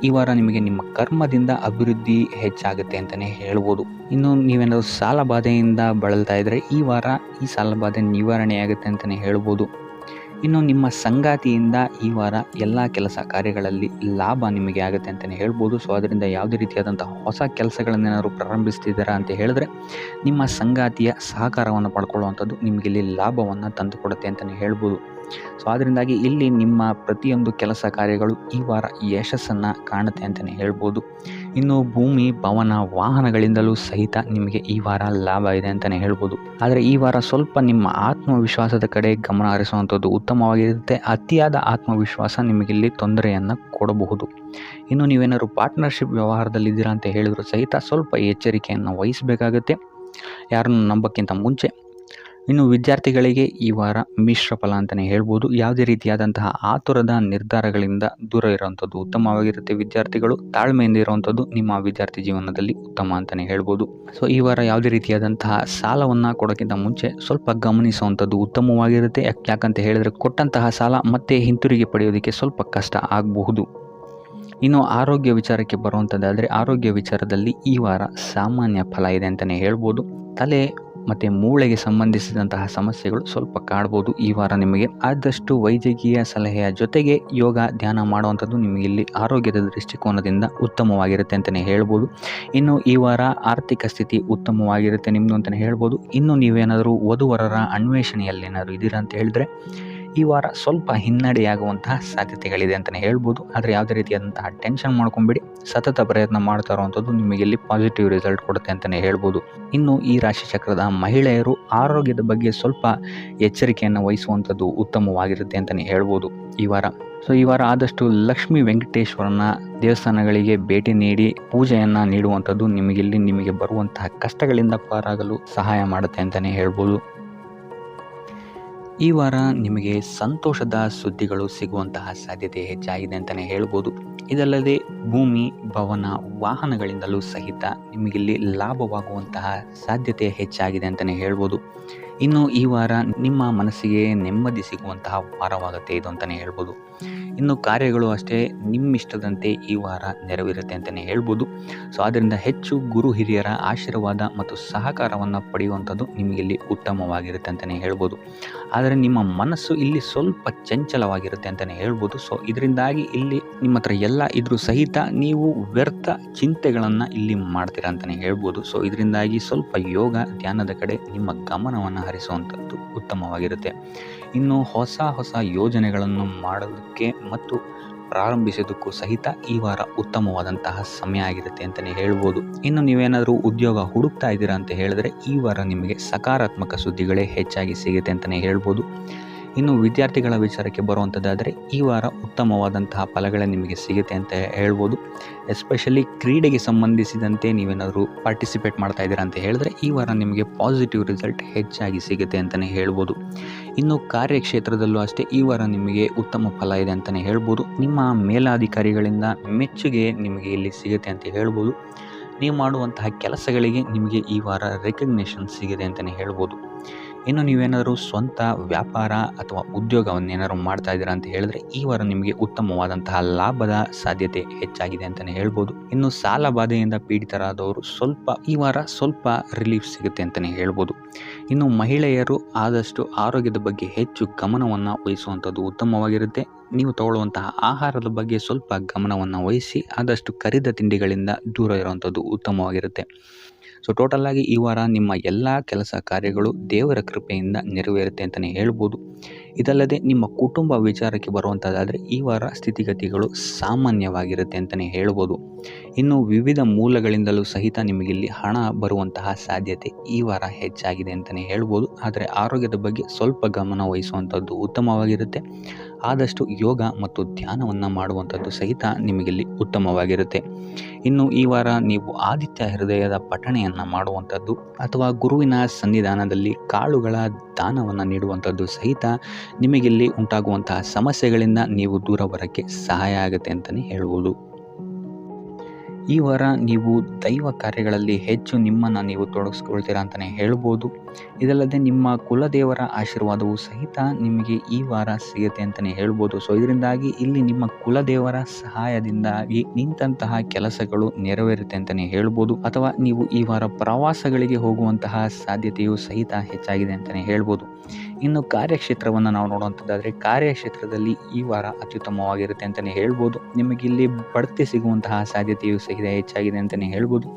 ಈ ವಾರ ನಿಮಗೆ ನಿಮ್ಮ ಕರ್ಮದಿಂದ ಅಭಿವೃದ್ಧಿ ಹೆಚ್ಚಾಗುತ್ತೆ ಅಂತಲೇ ಹೇಳ್ಬೋದು. ಇನ್ನು ನೀವೇನಾದರೂ ಸಾಲ ಬಾಧೆಯಿಂದ ಬಳಲ್ತಾ ಇದ್ದರೆ ಈ ವಾರ ಈ ಸಾಲ ಬಾಧೆ ನಿವಾರಣೆಯಾಗುತ್ತೆ ಅಂತಲೇ ಹೇಳ್ಬೋದು. ಇನ್ನು ನಿಮ್ಮ ಸಂಗಾತಿಯಿಂದ ಈ ವಾರ ಎಲ್ಲ ಕೆಲಸ ಕಾರ್ಯಗಳಲ್ಲಿ ಲಾಭ ನಿಮಗೆ ಆಗುತ್ತೆ ಅಂತಲೇ ಹೇಳ್ಬೋದು. ಸೊ ಅದರಿಂದ ಯಾವುದೇ ರೀತಿಯಾದಂಥ ಹೊಸ ಕೆಲಸಗಳನ್ನೇನಾದ್ರು ಪ್ರಾರಂಭಿಸ್ತಿದ್ದೀರಾ ಅಂತ ಹೇಳಿದ್ರೆ ನಿಮ್ಮ ಸಂಗಾತಿಯ ಸಹಕಾರವನ್ನು ಪಡ್ಕೊಳ್ಳುವಂಥದ್ದು ನಿಮಗೆ ಇಲ್ಲಿ ಲಾಭವನ್ನು ತಂದುಕೊಡುತ್ತೆ ಅಂತಲೇ ಹೇಳ್ಬೋದು. ಸೊ ಅದರಿಂದಾಗಿ ಇಲ್ಲಿ ನಿಮ್ಮ ಪ್ರತಿಯೊಂದು ಕೆಲಸ ಕಾರ್ಯಗಳು ಈ ವಾರ ಯಶಸ್ಸನ್ನು ಕಾಣುತ್ತೆ ಅಂತಲೇ ಹೇಳ್ಬೋದು. ಇನ್ನು ಭೂಮಿ ಭವನ ವಾಹನಗಳಿಂದಲೂ ಸಹಿತ ನಿಮಗೆ ಈ ವಾರ ಲಾಭ ಇದೆ ಅಂತಲೇ ಹೇಳ್ಬೋದು. ಆದರೆ ಈ ವಾರ ಸ್ವಲ್ಪ ನಿಮ್ಮ ಆತ್ಮವಿಶ್ವಾಸದ ಕಡೆ ಗಮನ ಹರಿಸುವಂಥದ್ದು ಉತ್ತಮವಾಗಿರುತ್ತೆ. ಅತಿಯಾದ ಆತ್ಮವಿಶ್ವಾಸ ನಿಮಗಿಲ್ಲಿ ತೊಂದರೆಯನ್ನು ಕೊಡಬಹುದು. ಇನ್ನು ನೀವೇನಾದ್ರು ಪಾರ್ಟ್ನರ್ಶಿಪ್ ವ್ಯವಹಾರದಲ್ಲಿದ್ದೀರಾ ಅಂತ ಹೇಳಿದ್ರು ಸಹಿತ ಸ್ವಲ್ಪ ಎಚ್ಚರಿಕೆಯನ್ನು ವಹಿಸಬೇಕಾಗುತ್ತೆ ಯಾರನ್ನು ನಂಬೋಕ್ಕಿಂತ ಮುಂಚೆ. ಇನ್ನು ವಿದ್ಯಾರ್ಥಿಗಳಿಗೆ ಈ ವಾರ ಮಿಶ್ರ ಫಲ ಅಂತಲೇ ಹೇಳ್ಬೋದು. ಯಾವುದೇ ರೀತಿಯಾದಂತಹ ಆತುರದ ನಿರ್ಧಾರಗಳಿಂದ ದೂರ ಇರುವಂಥದ್ದು ಉತ್ತಮವಾಗಿರುತ್ತೆ. ವಿದ್ಯಾರ್ಥಿಗಳು ತಾಳ್ಮೆಯಿಂದ ಇರುವಂಥದ್ದು ನಿಮ್ಮ ವಿದ್ಯಾರ್ಥಿ ಜೀವನದಲ್ಲಿ ಉತ್ತಮ ಅಂತಲೇ ಹೇಳ್ಬೋದು. ಸೊ ಈ ವಾರ ಯಾವುದೇ ರೀತಿಯಾದಂತಹ ಸಾಲವನ್ನು ಕೊಡೋಕ್ಕಿಂತ ಮುಂಚೆ ಸ್ವಲ್ಪ ಗಮನಿಸುವಂಥದ್ದು ಉತ್ತಮವಾಗಿರುತ್ತೆ. ಯಾಕಂತ ಹೇಳಿದರೆ ಕೊಟ್ಟಂತಹ ಸಾಲ ಮತ್ತೆ ಹಿಂತಿರುಗಿ ಪಡೆಯೋದಕ್ಕೆ ಸ್ವಲ್ಪ ಕಷ್ಟ ಆಗಬಹುದು. ಇನ್ನು ಆರೋಗ್ಯ ವಿಚಾರಕ್ಕೆ ಬರುವಂಥದ್ದಾದರೆ ಆರೋಗ್ಯ ವಿಚಾರದಲ್ಲಿ ಈ ವಾರ ಸಾಮಾನ್ಯ ಫಲ ಇದೆ ಅಂತಲೇ ಹೇಳ್ಬೋದು. ತಲೆ ಮತ್ತು ಮೂಳೆಗೆ ಸಂಬಂಧಿಸಿದಂತಹ ಸಮಸ್ಯೆಗಳು ಸ್ವಲ್ಪ ಕಾಡ್ಬೋದು ಈ ವಾರ ನಿಮಗೆ. ಆದಷ್ಟು ವೈದ್ಯಕೀಯ ಸಲಹೆಯ ಜೊತೆಗೆ ಯೋಗ ಧ್ಯಾನ ಮಾಡುವಂಥದ್ದು ನಿಮಗೆ ಇಲ್ಲಿ ಆರೋಗ್ಯದ ದೃಷ್ಟಿಕೋನದಿಂದ ಉತ್ತಮವಾಗಿರುತ್ತೆ ಅಂತಲೇ ಹೇಳ್ಬೋದು. ಇನ್ನು ಈ ವಾರ ಆರ್ಥಿಕ ಸ್ಥಿತಿ ಉತ್ತಮವಾಗಿರುತ್ತೆ ನಿಮ್ಮದು ಅಂತಲೇ ಹೇಳ್ಬೋದು. ಇನ್ನು ನೀವೇನಾದರೂ ವಧುವರರ ಅನ್ವೇಷಣೆಯಲ್ಲೇನಾದರೂ ಇದ್ದೀರಾ ಅಂತ ಹೇಳಿದ್ರೆ ಈ ವಾರ ಸ್ವಲ್ಪ ಹಿನ್ನಡೆಯಾಗುವಂತಹ ಸಾಧ್ಯತೆಗಳಿದೆ ಅಂತಲೇ ಹೇಳ್ಬೋದು. ಆದರೆ ಯಾವುದೇ ರೀತಿಯಾದಂತಹ ಟೆನ್ಷನ್ ಮಾಡ್ಕೊಂಬಿಡಿ. ಸತತ ಪ್ರಯತ್ನ ಮಾಡ್ತಾ ಇರುವಂಥದ್ದು ನಿಮಗೆ ಇಲ್ಲಿ ಪಾಸಿಟಿವ್ ರಿಸಲ್ಟ್ ಕೊಡುತ್ತೆ ಅಂತಲೇ ಹೇಳ್ಬೋದು. ಇನ್ನು ಈ ರಾಶಿ ಚಕ್ರದ ಮಹಿಳೆಯರು ಆರೋಗ್ಯದ ಬಗ್ಗೆ ಸ್ವಲ್ಪ ಎಚ್ಚರಿಕೆಯನ್ನು ವಹಿಸುವಂಥದ್ದು ಉತ್ತಮವಾಗಿರುತ್ತೆ ಅಂತಲೇ ಹೇಳ್ಬೋದು ಈ ವಾರ. ಸೊ ಈ ವಾರ ಆದಷ್ಟು ಲಕ್ಷ್ಮೀ ವೆಂಕಟೇಶ್ವರನ ದೇವಸ್ಥಾನಗಳಿಗೆ ಭೇಟಿ ನೀಡಿ ಪೂಜೆಯನ್ನು ನೀಡುವಂಥದ್ದು ನಿಮಗೆ ಬರುವಂತಹ ಕಷ್ಟಗಳಿಂದ ಪಾರಾಗಲು ಸಹಾಯ ಮಾಡುತ್ತೆ ಅಂತಲೇ ಹೇಳ್ಬೋದು. ಈ ವಾರ ನಿಮಗೆ ಸಂತೋಷದ ಸುದ್ದಿಗಳು ಸಿಗುವಂತಹ ಸಾಧ್ಯತೆ ಹೆಚ್ಚಾಗಿದೆ ಅಂತಲೇ ಹೇಳ್ಬೋದು. ಇದಲ್ಲದೆ ಭೂಮಿ ಭವನ ವಾಹನಗಳಿಂದಲೂ ಸಹಿತ ನಿಮಗಿಲ್ಲಿ ಲಾಭವಾಗುವಂತಹ ಸಾಧ್ಯತೆ ಹೆಚ್ಚಾಗಿದೆ ಅಂತಲೇ ಹೇಳ್ಬೋದು. ಇನ್ನು ಈ ವಾರ ನಿಮ್ಮ ಮನಸ್ಸಿಗೆ ನೆಮ್ಮದಿ ಸಿಗುವಂತಹ ವಾರವಾಗುತ್ತೆ ಇದು ಅಂತಲೇ ಹೇಳ್ಬೋದು. ಇನ್ನು ಕಾರ್ಯಗಳು ಅಷ್ಟೇ ನಿಮ್ಮಿಷ್ಟದಂತೆ ಈ ವಾರ ನೆರವೇರುತ್ತೆ ಅಂತಲೇ ಹೇಳ್ಬೋದು. ಸೊ ಆದ್ದರಿಂದ ಹೆಚ್ಚು ಗುರು ಹಿರಿಯರ ಆಶೀರ್ವಾದ ಮತ್ತು ಸಹಕಾರವನ್ನು ಪಡೆಯುವಂಥದ್ದು ನಿಮಗಿಲ್ಲಿ ಉತ್ತಮವಾಗಿರುತ್ತೆ ಅಂತಲೇ ಹೇಳ್ಬೋದು. ಆದರೆ ನಿಮ್ಮ ಮನಸ್ಸು ಇಲ್ಲಿ ಸ್ವಲ್ಪ ಚಂಚಲವಾಗಿರುತ್ತೆ ಅಂತಲೇ ಹೇಳ್ಬೋದು. ಸೊ ಇದರಿಂದಾಗಿ ಇಲ್ಲಿ ನಿಮ್ಮ ಹತ್ರ ಎಲ್ಲ ಇದ್ರೂ ಸಹಿತ ನೀವು ವ್ಯರ್ಥ ಚಿಂತೆಗಳನ್ನು ಇಲ್ಲಿ ಮಾಡ್ತೀರಾ ಅಂತಲೇ ಹೇಳ್ಬೋದು. ಸೊ ಇದರಿಂದಾಗಿ ಸ್ವಲ್ಪ ಯೋಗ ಧ್ಯಾನದ ಕಡೆ ನಿಮ್ಮ ಗಮನವನ್ನು ಹರಿಸುವಂಥದ್ದು ಉತ್ತಮವಾಗಿರುತ್ತೆ. ಇನ್ನು ಹೊಸ ಹೊಸ ಯೋಜನೆಗಳನ್ನು ಮಾಡೋದಕ್ಕೆ ಮತ್ತು ಪ್ರಾರಂಭಿಸೋದಕ್ಕೂ ಸಹಿತ ಈ ವಾರ ಉತ್ತಮವಾದಂತಹ ಸಮಯ ಆಗಿರುತ್ತೆ ಅಂತಲೇ ಹೇಳ್ಬೋದು. ಇನ್ನು ನೀವೇನಾದರೂ ಉದ್ಯೋಗ ಹುಡುಕ್ತಾ ಇದ್ದೀರಾ ಅಂತ ಹೇಳಿದ್ರೆ ಈ ವಾರ ನಿಮಗೆ ಸಕಾರಾತ್ಮಕ ಸುದ್ದಿಗಳೇ ಹೆಚ್ಚಾಗಿ ಸಿಗುತ್ತೆ ಅಂತಲೇ ಹೇಳ್ಬೋದು. ಇನ್ನು ವಿದ್ಯಾರ್ಥಿಗಳ ವಿಚಾರಕ್ಕೆ ಬರುವಂಥದ್ದಾದರೆ ಈ ವಾರ ಉತ್ತಮವಾದಂತಹ ಫಲಗಳೇ ನಿಮಗೆ ಸಿಗುತ್ತೆ ಅಂತ ಹೇಳ್ಬೋದು. ಎಸ್ಪೆಷಲಿ ಕ್ರೀಡೆಗೆ ಸಂಬಂಧಿಸಿದಂತೆ ನೀವೇನಾದರೂ ಪಾರ್ಟಿಸಿಪೇಟ್ ಮಾಡ್ತಾ ಇದ್ದೀರಾ ಅಂತ ಹೇಳಿದ್ರೆ ಈ ವಾರ ನಿಮಗೆ ಪಾಸಿಟಿವ್ ರಿಸಲ್ಟ್ ಹೆಚ್ಚಾಗಿ ಸಿಗುತ್ತೆ ಅಂತಲೇ ಹೇಳ್ಬೋದು. ಇನ್ನು ಕಾರ್ಯಕ್ಷೇತ್ರದಲ್ಲೂ ಅಷ್ಟೇ ಈ ವಾರ ನಿಮಗೆ ಉತ್ತಮ ಫಲ ಇದೆ ಅಂತಲೇ ಹೇಳ್ಬೋದು. ನಿಮ್ಮ ಮೇಲಾಧಿಕಾರಿಗಳಿಂದ ಮೆಚ್ಚುಗೆ ನಿಮಗೆ ಇಲ್ಲಿ ಸಿಗುತ್ತೆ ಅಂತ ಹೇಳ್ಬೋದು. ನೀವು ಮಾಡುವಂತಹ ಕೆಲಸಗಳಿಗೆ ನಿಮಗೆ ಈ ವಾರ ರೆಕಗ್ನೇಷನ್ ಸಿಗಿದೆ ಅಂತಲೇ ಹೇಳ್ಬೋದು. ಇನ್ನು ನೀವೇನಾದರೂ ಸ್ವಂತ ವ್ಯಾಪಾರ ಅಥವಾ ಉದ್ಯೋಗವನ್ನೇನಾದ್ರು ಮಾಡ್ತಾ ಇದ್ದೀರಾ ಅಂತ ಹೇಳಿದ್ರೆ ಈ ವಾರ ನಿಮಗೆ ಉತ್ತಮವಾದಂತಹ ಲಾಭದ ಸಾಧ್ಯತೆ ಹೆಚ್ಚಾಗಿದೆ ಅಂತಲೇ ಹೇಳ್ಬೋದು. ಇನ್ನು ಸಾಲ ಬಾಧೆಯಿಂದ ಪೀಡಿತರಾದವರು ಈ ವಾರ ಸ್ವಲ್ಪ ರಿಲೀಫ್ ಸಿಗುತ್ತೆ ಅಂತಲೇ ಹೇಳ್ಬೋದು. ಇನ್ನು ಮಹಿಳೆಯರು ಆದಷ್ಟು ಆರೋಗ್ಯದ ಬಗ್ಗೆ ಹೆಚ್ಚು ಗಮನವನ್ನು ವಹಿಸುವಂಥದ್ದು ಉತ್ತಮವಾಗಿರುತ್ತೆ. ನೀವು ತಗೊಳ್ಳುವಂತಹ ಆಹಾರದ ಬಗ್ಗೆ ಸ್ವಲ್ಪ ಗಮನವನ್ನು ವಹಿಸಿ ಆದಷ್ಟು ಕರಿದ ತಿಂಡಿಗಳಿಂದ ದೂರ ಇರುವಂಥದ್ದು ಉತ್ತಮವಾಗಿರುತ್ತೆ. ಸೊ ಟೋಟಲ್ ಆಗಿ ಈ ವಾರ ನಿಮ್ಮ ಎಲ್ಲ ಕೆಲಸ ಕಾರ್ಯಗಳು ದೇವರ ಕೃಪೆಯಿಂದ ನೆರವೇರುತ್ತೆ ಅಂತಲೇ ಹೇಳ್ಬೋದು. ಇದಲ್ಲದೆ ನಿಮ್ಮ ಕುಟುಂಬ ವಿಚಾರಕ್ಕೆ ಬರುವಂಥದ್ದಾದರೆ ಈ ವಾರ ಸ್ಥಿತಿಗತಿಗಳು ಸಾಮಾನ್ಯವಾಗಿರುತ್ತೆ ಅಂತಲೇ ಹೇಳ್ಬೋದು. ಇನ್ನು ವಿವಿಧ ಮೂಲಗಳಿಂದಲೂ ಸಹಿತ ನಿಮಗಿಲ್ಲಿ ಹಣ ಬರುವಂತಹ ಸಾಧ್ಯತೆ ಈ ವಾರ ಹೆಚ್ಚಾಗಿದೆ ಅಂತಲೇ ಹೇಳ್ಬೋದು. ಆದರೆ ಆರೋಗ್ಯದ ಬಗ್ಗೆ ಸ್ವಲ್ಪ ಗಮನ ವಹಿಸುವಂಥದ್ದು ಉತ್ತಮವಾಗಿರುತ್ತೆ. ಆದಷ್ಟು ಯೋಗ ಮತ್ತು ಧ್ಯಾನವನ್ನು ಮಾಡುವಂಥದ್ದು ಸಹಿತ ನಿಮಗಿಲ್ಲಿ ಉತ್ತಮವಾಗಿರುತ್ತೆ. ಇನ್ನು ಈ ವಾರ ನೀವು ಆದಿತ್ಯ ಹೃದಯದ ಪಠಣೆಯನ್ನು ಮಾಡುವಂಥದ್ದು ಅಥವಾ ಗುರುವಿನ ಸನ್ನಿಧಾನದಲ್ಲಿ ಕಾಳುಗಳ ದಾನವನ್ನು ನೀಡುವಂಥದ್ದು ಸಹಿತ ನಿಮಗಿಲ್ಲಿ ಉಂಟಾಗುವಂತಹ ಸಮಸ್ಯೆಗಳಿಂದ ನೀವು ದೂರ ಬರೋಕ್ಕೆ ಸಹಾಯ ಆಗುತ್ತೆ ಅಂತಲೇ ಹೇಳ್ಬೋದು. ಈ ವಾರ ನೀವು ದೈವ ಕಾರ್ಯಗಳಲ್ಲಿ ಹೆಚ್ಚು ನಿಮ್ಮನ್ನು ನೀವು ತೊಡಗಿಸ್ಕೊಳ್ತೀರಾ ಅಂತಲೇ ಹೇಳ್ಬೋದು. ಇದಲ್ಲದೆ ನಿಮ್ಮ ಕುಲದೇವರ ಆಶೀರ್ವಾದವು ಸಹಿತ ನಿಮಗೆ ಈ ವಾರ ಸಿಗುತ್ತೆ ಅಂತಲೇ ಹೇಳ್ಬೋದು. ಸೊ ಇದರಿಂದಾಗಿ ಇಲ್ಲಿ ನಿಮ್ಮ ಕುಲದೇವರ ಸಹಾಯದಿಂದಾಗಿ ನಿಂತಹ ಕೆಲಸಗಳು ನೆರವೇರುತ್ತೆ ಅಂತಲೇ ಹೇಳ್ಬೋದು. ಅಥವಾ ನೀವು ಈ ವಾರ ಪ್ರವಾಸಗಳಿಗೆ ಹೋಗುವಂತಹ ಸಾಧ್ಯತೆಯು ಸಹಿತ ಹೆಚ್ಚಾಗಿದೆ ಅಂತಲೇ ಹೇಳ್ಬೋದು. ಇನ್ನು ಕಾರ್ಯಕ್ಷೇತ್ರವನ್ನು ನಾವು ನೋಡುವಂಥದ್ದಾದರೆ ಕಾರ್ಯಕ್ಷೇತ್ರದಲ್ಲಿ ಈ ವಾರ ಅತ್ಯುತ್ತಮವಾಗಿರುತ್ತೆ ಅಂತಲೇ ಹೇಳ್ಬೋದು. ನಿಮಗಿಲ್ಲಿ ಬಡ್ತಿ ಸಿಗುವಂತಹ ಸಾಧ್ಯತೆಯು ಸಹಿತ ಹೆಚ್ಚಾಗಿದೆ ಅಂತಲೇ ಹೇಳ್ಬೋದು.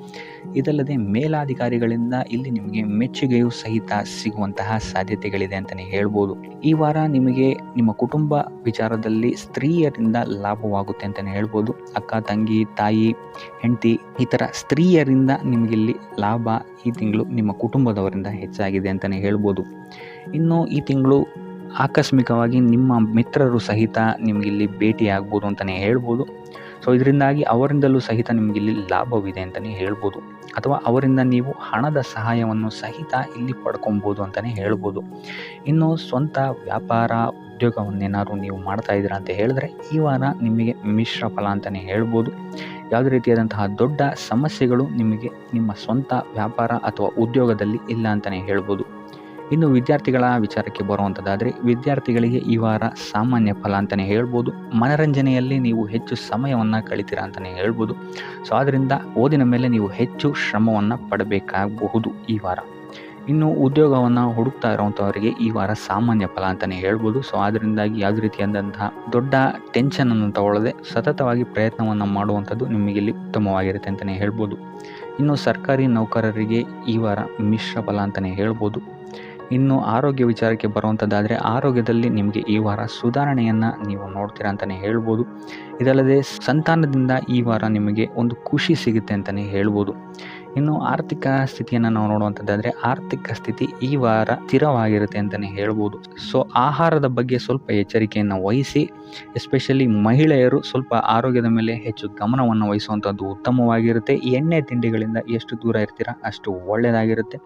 ಇದಲ್ಲದೆ ಮೇಲಾಧಿಕಾರಿಗಳಿಂದ ಇಲ್ಲಿ ನಿಮಗೆ ಮೆಚ್ಚುಗೆಯು ಸಹಿತ ಸಿಗುವಂತಹ ಸಾಧ್ಯತೆಗಳಿದೆ ಅಂತಲೇ ಹೇಳ್ಬೋದು. ಈ ವಾರ ನಿಮಗೆ ನಿಮ್ಮ ಕುಟುಂಬ ವಿಚಾರದಲ್ಲಿ ಸ್ತ್ರೀಯರಿಂದ ಲಾಭವಾಗುತ್ತೆ ಅಂತಲೇ ಹೇಳ್ಬೋದು. ಅಕ್ಕ, ತಂಗಿ, ತಾಯಿ, ಹೆಂಡತಿ ಈ ಥರ ಸ್ತ್ರೀಯರಿಂದ ನಿಮಗಿಲ್ಲಿ ಲಾಭ ಈ ತಿಂಗಳು ನಿಮ್ಮ ಕುಟುಂಬದವರಿಂದ ಹೆಚ್ಚಾಗಿದೆ ಅಂತಲೇ ಹೇಳ್ಬೋದು. ಇನ್ನು ಈ ತಿಂಗಳು ಆಕಸ್ಮಿಕವಾಗಿ ನಿಮ್ಮ ಮಿತ್ರರು ಸಹಿತ ನಿಮಗಿಲ್ಲಿ ಭೇಟಿಯಾಗ್ಬೋದು ಅಂತಲೇ ಹೇಳ್ಬೋದು. ಸೊ ಇದರಿಂದಾಗಿ ಅವರಿಂದಲೂ ಸಹಿತ ನಿಮಗಿಲ್ಲಿ ಲಾಭವಿದೆ ಅಂತಲೇ ಹೇಳ್ಬೋದು. ಅಥವಾ ಅವರಿಂದ ನೀವು ಹಣದ ಸಹಾಯವನ್ನು ಸಹಿತ ಇಲ್ಲಿ ಪಡ್ಕೊಬೋದು ಅಂತಲೇ ಹೇಳ್ಬೋದು. ಇನ್ನು ಸ್ವಂತ ವ್ಯಾಪಾರ ಉದ್ಯೋಗವನ್ನೇನಾದ್ರು ನೀವು ಮಾಡ್ತಾ ಇದ್ದೀರಾ ಅಂತ ಹೇಳಿದ್ರೆ ಈ ವಾರ ನಿಮಗೆ ಮಿಶ್ರ ಫಲ ಅಂತಲೇ ಹೇಳ್ಬೋದು. ಯಾವುದೇ ರೀತಿಯಾದಂತಹ ದೊಡ್ಡ ಸಮಸ್ಯೆಗಳು ನಿಮಗೆ ನಿಮ್ಮ ಸ್ವಂತ ವ್ಯಾಪಾರ ಅಥವಾ ಉದ್ಯೋಗದಲ್ಲಿ ಇಲ್ಲ ಅಂತಲೇ ಹೇಳ್ಬೋದು. ಇನ್ನು ವಿದ್ಯಾರ್ಥಿಗಳ ವಿಚಾರಕ್ಕೆ ಬರುವಂಥದ್ದಾದರೆ ವಿದ್ಯಾರ್ಥಿಗಳಿಗೆ ಈ ವಾರ ಸಾಮಾನ್ಯ ಫಲ ಅಂತಲೇ ಹೇಳ್ಬೋದು. ಮನರಂಜನೆಯಲ್ಲಿ ನೀವು ಹೆಚ್ಚು ಸಮಯವನ್ನು ಕಳಿತೀರಾ ಅಂತಲೇ ಹೇಳ್ಬೋದು. ಸೊ ಆದ್ದರಿಂದ ಓದಿನ ಮೇಲೆ ನೀವು ಹೆಚ್ಚು ಶ್ರಮವನ್ನು ಪಡಬೇಕಾಗಬಹುದು ಈ ವಾರ. ಇನ್ನು ಉದ್ಯೋಗವನ್ನು ಹುಡುಕ್ತಾ ಇರೋವಂಥವರಿಗೆ ಈ ವಾರ ಸಾಮಾನ್ಯ ಫಲ ಅಂತಲೇ ಹೇಳ್ಬೋದು. ಸೊ ಅದರಿಂದಾಗಿ ಯಾವುದೇ ರೀತಿಯಾದಂತಹ ದೊಡ್ಡ ಟೆನ್ಷನನ್ನು ತಗೊಳ್ಳದೆ ಸತತವಾಗಿ ಪ್ರಯತ್ನವನ್ನು ಮಾಡುವಂಥದ್ದು ನಿಮಗಿಲ್ಲಿ ಉತ್ತಮವಾಗಿರುತ್ತೆ ಅಂತಲೇ ಹೇಳ್ಬೋದು. ಇನ್ನು ಸರ್ಕಾರಿ ನೌಕರರಿಗೆ ಈ ವಾರ ಮಿಶ್ರ ಫಲ ಅಂತಲೇ ಹೇಳ್ಬೋದು. ಇನ್ನು ಆರೋಗ್ಯ ವಿಚಾರಕ್ಕೆ ಬರುವಂಥದ್ದಾದರೆ ಆರೋಗ್ಯದಲ್ಲಿ ನಿಮಗೆ ಈ ವಾರ ಸುಧಾರಣೆಯನ್ನು ನೀವು ನೋಡ್ತೀರಾ ಅಂತಲೇ ಹೇಳ್ಬೋದು. ಇದಲ್ಲದೆ ಸಂತಾನದಿಂದ ಈ ವಾರ ನಿಮಗೆ ಒಂದು ಖುಷಿ ಸಿಗುತ್ತೆ ಅಂತಲೇ ಹೇಳ್ಬೋದು. ಇನ್ನು ಆರ್ಥಿಕ ಸ್ಥಿತಿಯನ್ನು ನಾವು ನೋಡುವಂಥದ್ದಾದರೆ ಆರ್ಥಿಕ ಸ್ಥಿತಿ ಈ ವಾರ ಸ್ಥಿರವಾಗಿರುತ್ತೆ ಅಂತಲೇ ಹೇಳ್ಬೋದು. ಸೊ ಆಹಾರದ ಬಗ್ಗೆ ಸ್ವಲ್ಪ ಎಚ್ಚರಿಕೆಯನ್ನು ವಹಿಸಿ, ಎಸ್ಪೆಷಲಿ ಮಹಿಳೆಯರು ಸ್ವಲ್ಪ ಆರೋಗ್ಯದ ಮೇಲೆ ಹೆಚ್ಚು ಗಮನವನ್ನು ವಹಿಸುವಂಥದ್ದು ಉತ್ತಮವಾಗಿರುತ್ತೆ. ಎಣ್ಣೆ ತಿಂಡಿಗಳಿಂದ ಎಷ್ಟು ದೂರ ಇರ್ತೀರಾ ಅಷ್ಟು ಒಳ್ಳೆಯದಾಗಿರುತ್ತೆ.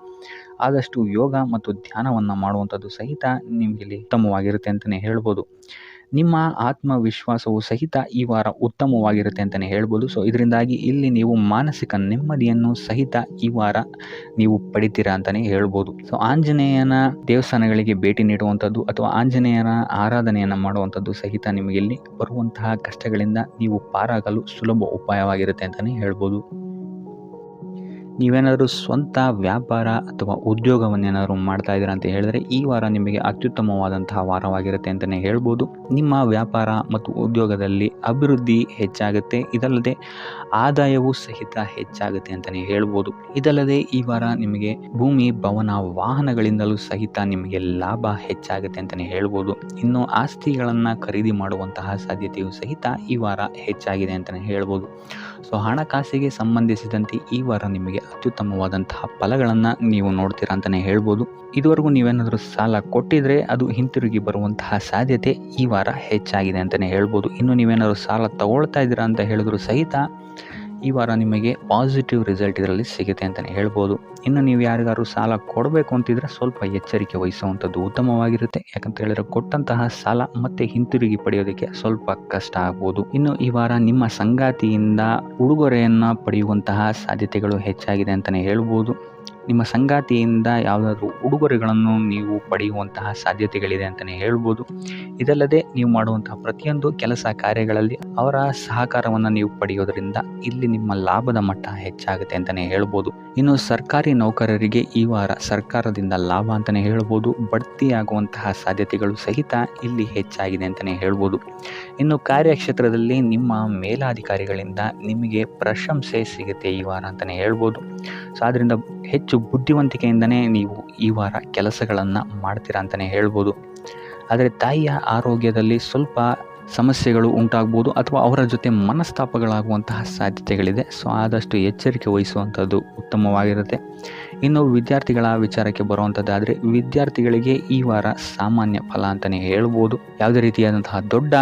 ಆದಷ್ಟು ಯೋಗ ಮತ್ತು ಧ್ಯಾನವನ್ನು ಮಾಡುವಂಥದ್ದು ಸಹಿತ ನಿಮಗಿಲ್ಲಿ ಉತ್ತಮವಾಗಿರುತ್ತೆ ಅಂತಲೇ ಹೇಳ್ಬೋದು. ನಿಮ್ಮ ಆತ್ಮವಿಶ್ವಾಸವು ಸಹಿತ ಈ ವಾರ ಉತ್ತಮವಾಗಿರುತ್ತೆ ಅಂತಲೇ ಹೇಳ್ಬೋದು. ಸೊ ಇದರಿಂದಾಗಿ ಇಲ್ಲಿ ನೀವು ಮಾನಸಿಕ ನೆಮ್ಮದಿಯನ್ನು ಸಹಿತ ಈ ವಾರ ನೀವು ಪಡಿತೀರಾ ಅಂತಲೇ ಹೇಳ್ಬೋದು. ಸೊ ಆಂಜನೇಯನ ದೇವಸ್ಥಾನಗಳಿಗೆ ಭೇಟಿ ನೀಡುವಂಥದ್ದು ಅಥವಾ ಆಂಜನೇಯನ ಆರಾಧನೆಯನ್ನು ಮಾಡುವಂಥದ್ದು ಸಹಿತ ನಿಮಗಿಲ್ಲಿ ಬರುವಂತಹ ಕಷ್ಟಗಳಿಂದ ನೀವು ಪಾರಾಗಲು ಸುಲಭ ಉಪಾಯವಾಗಿರುತ್ತೆ ಅಂತಲೇ ಹೇಳ್ಬೋದು. ನೀವೇನಾದರೂ ಸ್ವಂತ ವ್ಯಾಪಾರ ಅಥವಾ ಉದ್ಯೋಗವನ್ನೇನಾದರೂ ಮಾಡ್ತಾ ಇದ್ದೀರಾ ಅಂತ ಹೇಳಿದ್ರೆ ಈ ವಾರ ನಿಮಗೆ ಅತ್ಯುತ್ತಮವಾದಂತಹ ವಾರವಾಗಿರುತ್ತೆ ಅಂತಲೇ ಹೇಳ್ಬೋದು. ನಿಮ್ಮ ವ್ಯಾಪಾರ ಮತ್ತು ಉದ್ಯೋಗದಲ್ಲಿ ಅಭಿವೃದ್ಧಿ ಹೆಚ್ಚಾಗುತ್ತೆ. ಇದಲ್ಲದೆ ಆದಾಯವೂ ಸಹಿತ ಹೆಚ್ಚಾಗುತ್ತೆ ಅಂತಲೇ ಹೇಳ್ಬೋದು. ಇದಲ್ಲದೆ ಈ ವಾರ ನಿಮಗೆ ಭೂಮಿ, ಭವನ, ವಾಹನಗಳಿಂದಲೂ ಸಹಿತ ನಿಮಗೆ ಲಾಭ ಹೆಚ್ಚಾಗುತ್ತೆ ಅಂತಲೇ ಹೇಳ್ಬೋದು. ಇನ್ನು ಆಸ್ತಿಗಳನ್ನು ಖರೀದಿ ಮಾಡುವಂತಹ ಸಾಧ್ಯತೆಯೂ ಸಹಿತ ಈ ವಾರ ಹೆಚ್ಚಾಗಿದೆ ಅಂತಲೇ ಹೇಳ್ಬೋದು. ಸೊ ಹಣಕಾಸಿಗೆ ಸಂಬಂಧಿಸಿದಂತೆ ಈ ವಾರ ನಿಮಗೆ ಅತ್ಯುತ್ತಮವಾದಂತಹ ಫಲಗಳನ್ನು ನೀವು ನೋಡ್ತೀರಾ ಅಂತಲೇ ಹೇಳ್ಬೋದು. ಇದುವರೆಗೂ ನೀವೇನಾದರೂ ಸಾಲ ಕೊಟ್ಟಿದ್ರೆ ಅದು ಹಿಂತಿರುಗಿ ಬರುವಂತಹ ಸಾಧ್ಯತೆ ಈ ವಾರ ಹೆಚ್ಚಾಗಿದೆ ಅಂತಲೇ ಹೇಳ್ಬೋದು. ಇನ್ನು ನೀವೇನಾದರೂ ಸಾಲ ತಗೊಳ್ತಾ ಇದ್ದೀರಾ ಅಂತ ಹೇಳಿದ್ರು ಸಹಿತ ಈ ವಾರ ನಿಮಗೆ ಪಾಸಿಟಿವ್ ರಿಸಲ್ಟ್ ಇದರಲ್ಲಿ ಸಿಗುತ್ತೆ ಅಂತಲೇ ಹೇಳ್ಬೋದು. ಇನ್ನು ನೀವು ಯಾರಿಗಾದ್ರು ಸಾಲ ಕೊಡಬೇಕು ಅಂತಿದ್ರೆ ಸ್ವಲ್ಪ ಎಚ್ಚರಿಕೆ ವಹಿಸುವಂಥದ್ದು ಉತ್ತಮವಾಗಿರುತ್ತೆ. ಯಾಕಂತ ಹೇಳಿದ್ರೆ ಕೊಟ್ಟಂತಹ ಸಾಲ ಮತ್ತೆ ಹಿಂತಿರುಗಿ ಪಡೆಯೋದಕ್ಕೆ ಸ್ವಲ್ಪ ಕಷ್ಟ ಆಗ್ಬೋದು. ಇನ್ನು ಈ ವಾರ ನಿಮ್ಮ ಸಂಗಾತಿಯಿಂದ ಉಡುಗೊರೆಯನ್ನು ಪಡೆಯುವಂತಹ ಸಾಧ್ಯತೆಗಳು ಹೆಚ್ಚಾಗಿದೆ ಅಂತಲೇ ಹೇಳ್ಬೋದು. ನಿಮ್ಮ ಸಂಗಾತಿಯಿಂದ ಯಾವುದಾದ್ರೂ ಉಡುಗೊರೆಗಳನ್ನು ನೀವು ಪಡೆಯುವಂತಹ ಸಾಧ್ಯತೆಗಳಿದೆ ಅಂತಲೇ ಹೇಳ್ಬೋದು. ಇದಲ್ಲದೆ ನೀವು ಮಾಡುವಂತಹ ಪ್ರತಿಯೊಂದು ಕೆಲಸ ಕಾರ್ಯಗಳಲ್ಲಿ ಅವರ ಸಹಕಾರವನ್ನು ನೀವು ಪಡೆಯೋದರಿಂದ ಇಲ್ಲಿ ನಿಮ್ಮ ಲಾಭದ ಮಟ್ಟ ಹೆಚ್ಚಾಗುತ್ತೆ ಅಂತಲೇ ಹೇಳ್ಬೋದು. ಇನ್ನು ಸರ್ಕಾರಿ ನೌಕರರಿಗೆ ಈ ವಾರ ಸರ್ಕಾರದಿಂದ ಲಾಭ ಅಂತಲೇ ಹೇಳ್ಬೋದು. ಬಡ್ತಿಯಾಗುವಂತಹ ಸಾಧ್ಯತೆಗಳು ಸಹಿತ ಇಲ್ಲಿ ಹೆಚ್ಚಾಗಿದೆ ಅಂತಲೇ ಹೇಳ್ಬೋದು. ಇನ್ನು ಕಾರ್ಯಕ್ಷೇತ್ರದಲ್ಲಿ ನಿಮ್ಮ ಮೇಲಾಧಿಕಾರಿಗಳಿಂದ ನಿಮಗೆ ಪ್ರಶಂಸೆ ಸಿಗುತ್ತೆ ಈ ವಾರ ಅಂತಲೇ ಹೇಳ್ಬೋದು. ಸೊ ಆದ್ದರಿಂದ ಹೆಚ್ಚು ಬುದ್ಧಿವಂತಿಕೆಯಿಂದನೇ ನೀವು ಈ ವಾರ ಕೆಲಸಗಳನ್ನು ಮಾಡ್ತೀರಾ ಅಂತಲೇ ಹೇಳ್ಬೋದು. ಆದರೆ ತಾಯಿಯ ಆರೋಗ್ಯದಲ್ಲಿ ಸ್ವಲ್ಪ ಸಮಸ್ಯೆಗಳು ಉಂಟಾಗ್ಬೋದು ಅಥವಾ ಅವರ ಜೊತೆ ಮನಸ್ತಾಪಗಳಾಗುವಂತಹ ಸಾಧ್ಯತೆಗಳಿದೆ. ಸೊ ಆದಷ್ಟು ಎಚ್ಚರಿಕೆ ವಹಿಸುವಂಥದ್ದು ಉತ್ತಮವಾಗಿರುತ್ತೆ. ಇನ್ನು ವಿದ್ಯಾರ್ಥಿಗಳ ವಿಚಾರಕ್ಕೆ ಬರುವಂಥದ್ದಾದರೆ ವಿದ್ಯಾರ್ಥಿಗಳಿಗೆ ಈ ವಾರ ಸಾಮಾನ್ಯ ಫಲ ಅಂತಲೇ ಹೇಳ್ಬೋದು. ಯಾವುದೇ ರೀತಿಯಾದಂತಹ ದೊಡ್ಡ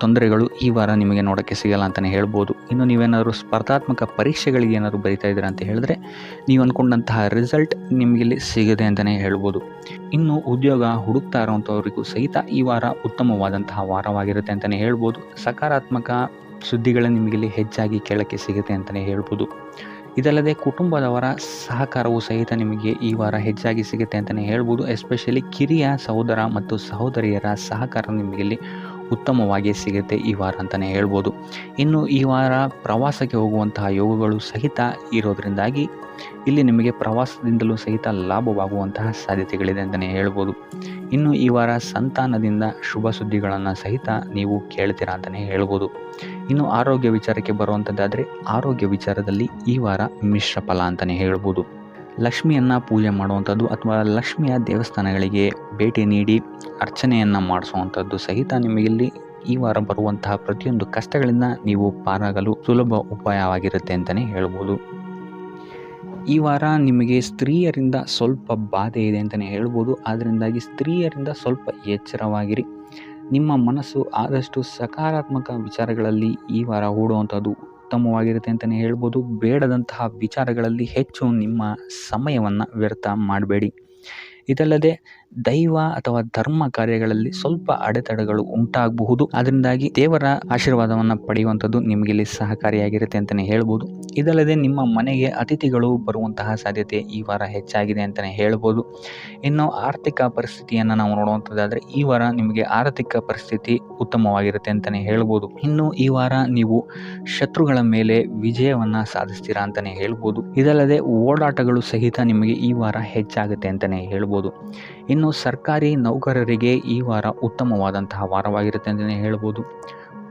ತೊಂದರೆಗಳು ಈ ವಾರ ನಿಮಗೆ ನೋಡೋಕ್ಕೆ ಸಿಗಲ್ಲ ಅಂತಲೇ ಹೇಳ್ಬೋದು. ಇನ್ನು ನೀವೇನಾದರೂ ಸ್ಪರ್ಧಾತ್ಮಕ ಪರೀಕ್ಷೆಗಳಿಗೆ ಏನಾದರೂ ಬರಿತಾ ಇದ್ದೀರಾ ಅಂತ ಹೇಳಿದ್ರೆ ನೀವು ಅಂದ್ಕೊಂಡಂತಹ ರಿಸಲ್ಟ್ ನಿಮಗಿಲ್ಲಿ ಸಿಗದೆ ಅಂತಲೇ ಹೇಳ್ಬೋದು. ಇನ್ನು ಉದ್ಯೋಗ ಹುಡುಕ್ತಾ ಇರೋವಂಥವ್ರಿಗೂ ಸಹಿತ ಈ ವಾರ ಉತ್ತಮವಾದಂತಹ ವಾರವಾಗಿರುತ್ತೆ ಅಂತಲೇ ಹೇಳ್ಬೋದು. ಸಕಾರಾತ್ಮಕ ಸುದ್ದಿಗಳು ನಿಮಗಿಲ್ಲಿ ಹೆಚ್ಚಾಗಿ ಕೇಳೋಕ್ಕೆ ಸಿಗುತ್ತೆ ಅಂತಲೇ ಹೇಳ್ಬೋದು. ಇದಲ್ಲದೆ ಕುಟುಂಬದವರ ಸಹಕಾರವೂ ಸಹಿತ ನಿಮಗೆ ಈ ವಾರ ಹೆಚ್ಚಾಗಿ ಸಿಗುತ್ತೆ ಅಂತಲೇ ಹೇಳ್ಬೋದು. ಎಸ್ಪೆಷಲಿ ಕಿರಿಯ ಸಹೋದರ ಮತ್ತು ಸಹೋದರಿಯರ ಸಹಕಾರ ನಿಮಗಿಲ್ಲಿ ಉತ್ತಮವಾಗಿ ಸಿಗುತ್ತೆ ಈ ವಾರ ಅಂತಲೇ ಹೇಳ್ಬೋದು. ಇನ್ನು ಈ ವಾರ ಪ್ರವಾಸಕ್ಕೆ ಹೋಗುವಂತಹ ಯೋಗಗಳು ಸಹಿತ ಇರೋದರಿಂದಾಗಿ ಇಲ್ಲಿ ನಿಮಗೆ ಪ್ರವಾಸದಿಂದಲೂ ಸಹಿತ ಲಾಭವಾಗುವಂತಹ ಸಾಧ್ಯತೆಗಳಿದೆ ಅಂತಲೇ ಹೇಳ್ಬೋದು. ಇನ್ನು ಈ ವಾರ ಸಂತಾನದಿಂದ ಶುಭ ಸುದ್ದಿಗಳನ್ನು ಸಹಿತ ನೀವು ಕೇಳ್ತೀರಾ ಅಂತಲೇ ಹೇಳ್ಬೋದು. ಇನ್ನು ಆರೋಗ್ಯ ವಿಚಾರಕ್ಕೆ ಬರುವಂಥದ್ದಾದರೆ ಆರೋಗ್ಯ ವಿಚಾರದಲ್ಲಿ ಈ ವಾರ ಮಿಶ್ರ ಫಲ ಅಂತಲೇ ಹೇಳ್ಬೋದು. ಲಕ್ಷ್ಮಿಯನ್ನು ಪೂಜೆ ಮಾಡುವಂಥದ್ದು ಅಥವಾ ಲಕ್ಷ್ಮಿಯ ದೇವಸ್ಥಾನಗಳಿಗೆ ಭೇಟಿ ನೀಡಿ ಅರ್ಚನೆಯನ್ನು ಮಾಡಿಸುವಂಥದ್ದು ಸಹಿತ ನಿಮಗಿಲ್ಲಿ ಈ ವಾರ ಬರುವಂತಹ ಪ್ರತಿಯೊಂದು ಕಷ್ಟಗಳಿಂದ ನೀವು ಪಾರಾಗಲು ಸುಲಭ ಉಪಾಯವಾಗಿರುತ್ತೆ ಅಂತಲೇ ಹೇಳ್ಬೋದು. ಈ ವಾರ ನಿಮಗೆ ಸ್ತ್ರೀಯರಿಂದ ಸ್ವಲ್ಪ ಬಾಧೆ ಇದೆ ಅಂತಲೇ ಹೇಳ್ಬೋದು. ಅದರಿಂದಾಗಿ ಸ್ತ್ರೀಯರಿಂದ ಸ್ವಲ್ಪ ಎಚ್ಚರವಾಗಿರಿ. ನಿಮ್ಮ ಮನಸ್ಸು ಆದಷ್ಟು ಸಕಾರಾತ್ಮಕ ವಿಚಾರಗಳಲ್ಲಿ ಈ ವಾರ ಹೂಡುವಂಥದ್ದು ಉತ್ತಮವಾಗಿರುತ್ತೆ ಅಂತಲೇ ಹೇಳ್ಬೋದು. ಬೇಡದಂತಹ ವಿಚಾರಗಳಲ್ಲಿ ಹೆಚ್ಚು ನಿಮ್ಮ ಸಮಯವನ್ನು ವ್ಯರ್ಥ ಮಾಡಬೇಡಿ. ಇದಲ್ಲದೆ ದೈವ ಅಥವಾ ಧರ್ಮ ಕಾರ್ಯಗಳಲ್ಲಿ ಸ್ವಲ್ಪ ಅಡೆತಡೆಗಳು ಉಂಟಾಗಬಹುದು. ಅದರಿಂದಾಗಿ ದೇವರ ಆಶೀರ್ವಾದವನ್ನು ಪಡೆಯುವಂಥದ್ದು ನಿಮಗೆ ಇಲ್ಲಿ ಸಹಕಾರಿಯಾಗಿರುತ್ತೆ ಅಂತಲೇ ಹೇಳ್ಬೋದು. ಇದಲ್ಲದೆ ನಿಮ್ಮ ಮನೆಗೆ ಅತಿಥಿಗಳು ಬರುವಂತಹ ಸಾಧ್ಯತೆ ಈ ವಾರ ಹೆಚ್ಚಾಗಿದೆ ಅಂತಲೇ ಹೇಳ್ಬೋದು. ಇನ್ನು ಆರ್ಥಿಕ ಪರಿಸ್ಥಿತಿಯನ್ನು ನಾವು ನೋಡುವಂಥದ್ದಾದರೆ ಈ ವಾರ ನಿಮಗೆ ಆರ್ಥಿಕ ಪರಿಸ್ಥಿತಿ ಉತ್ತಮವಾಗಿರುತ್ತೆ ಅಂತಲೇ ಹೇಳ್ಬೋದು. ಇನ್ನು ಈ ವಾರ ನೀವು ಶತ್ರುಗಳ ಮೇಲೆ ವಿಜಯವನ್ನು ಸಾಧಿಸ್ತೀರಾ ಅಂತಲೇ ಹೇಳ್ಬೋದು. ಇದಲ್ಲದೆ ಓಡಾಟಗಳು ಸಹಿತ ನಿಮಗೆ ಈ ವಾರ ಹೆಚ್ಚಾಗುತ್ತೆ ಅಂತಲೇ ಹೇಳ್ಬೋದು. ಇನ್ನು ಸರ್ಕಾರಿ ನೌಕರರಿಗೆ ಈ ವಾರ ಉತ್ತಮವಾದಂತಹ ವಾರವಾಗಿರುತ್ತೆ ಅಂತಲೇ ಹೇಳ್ಬೋದು.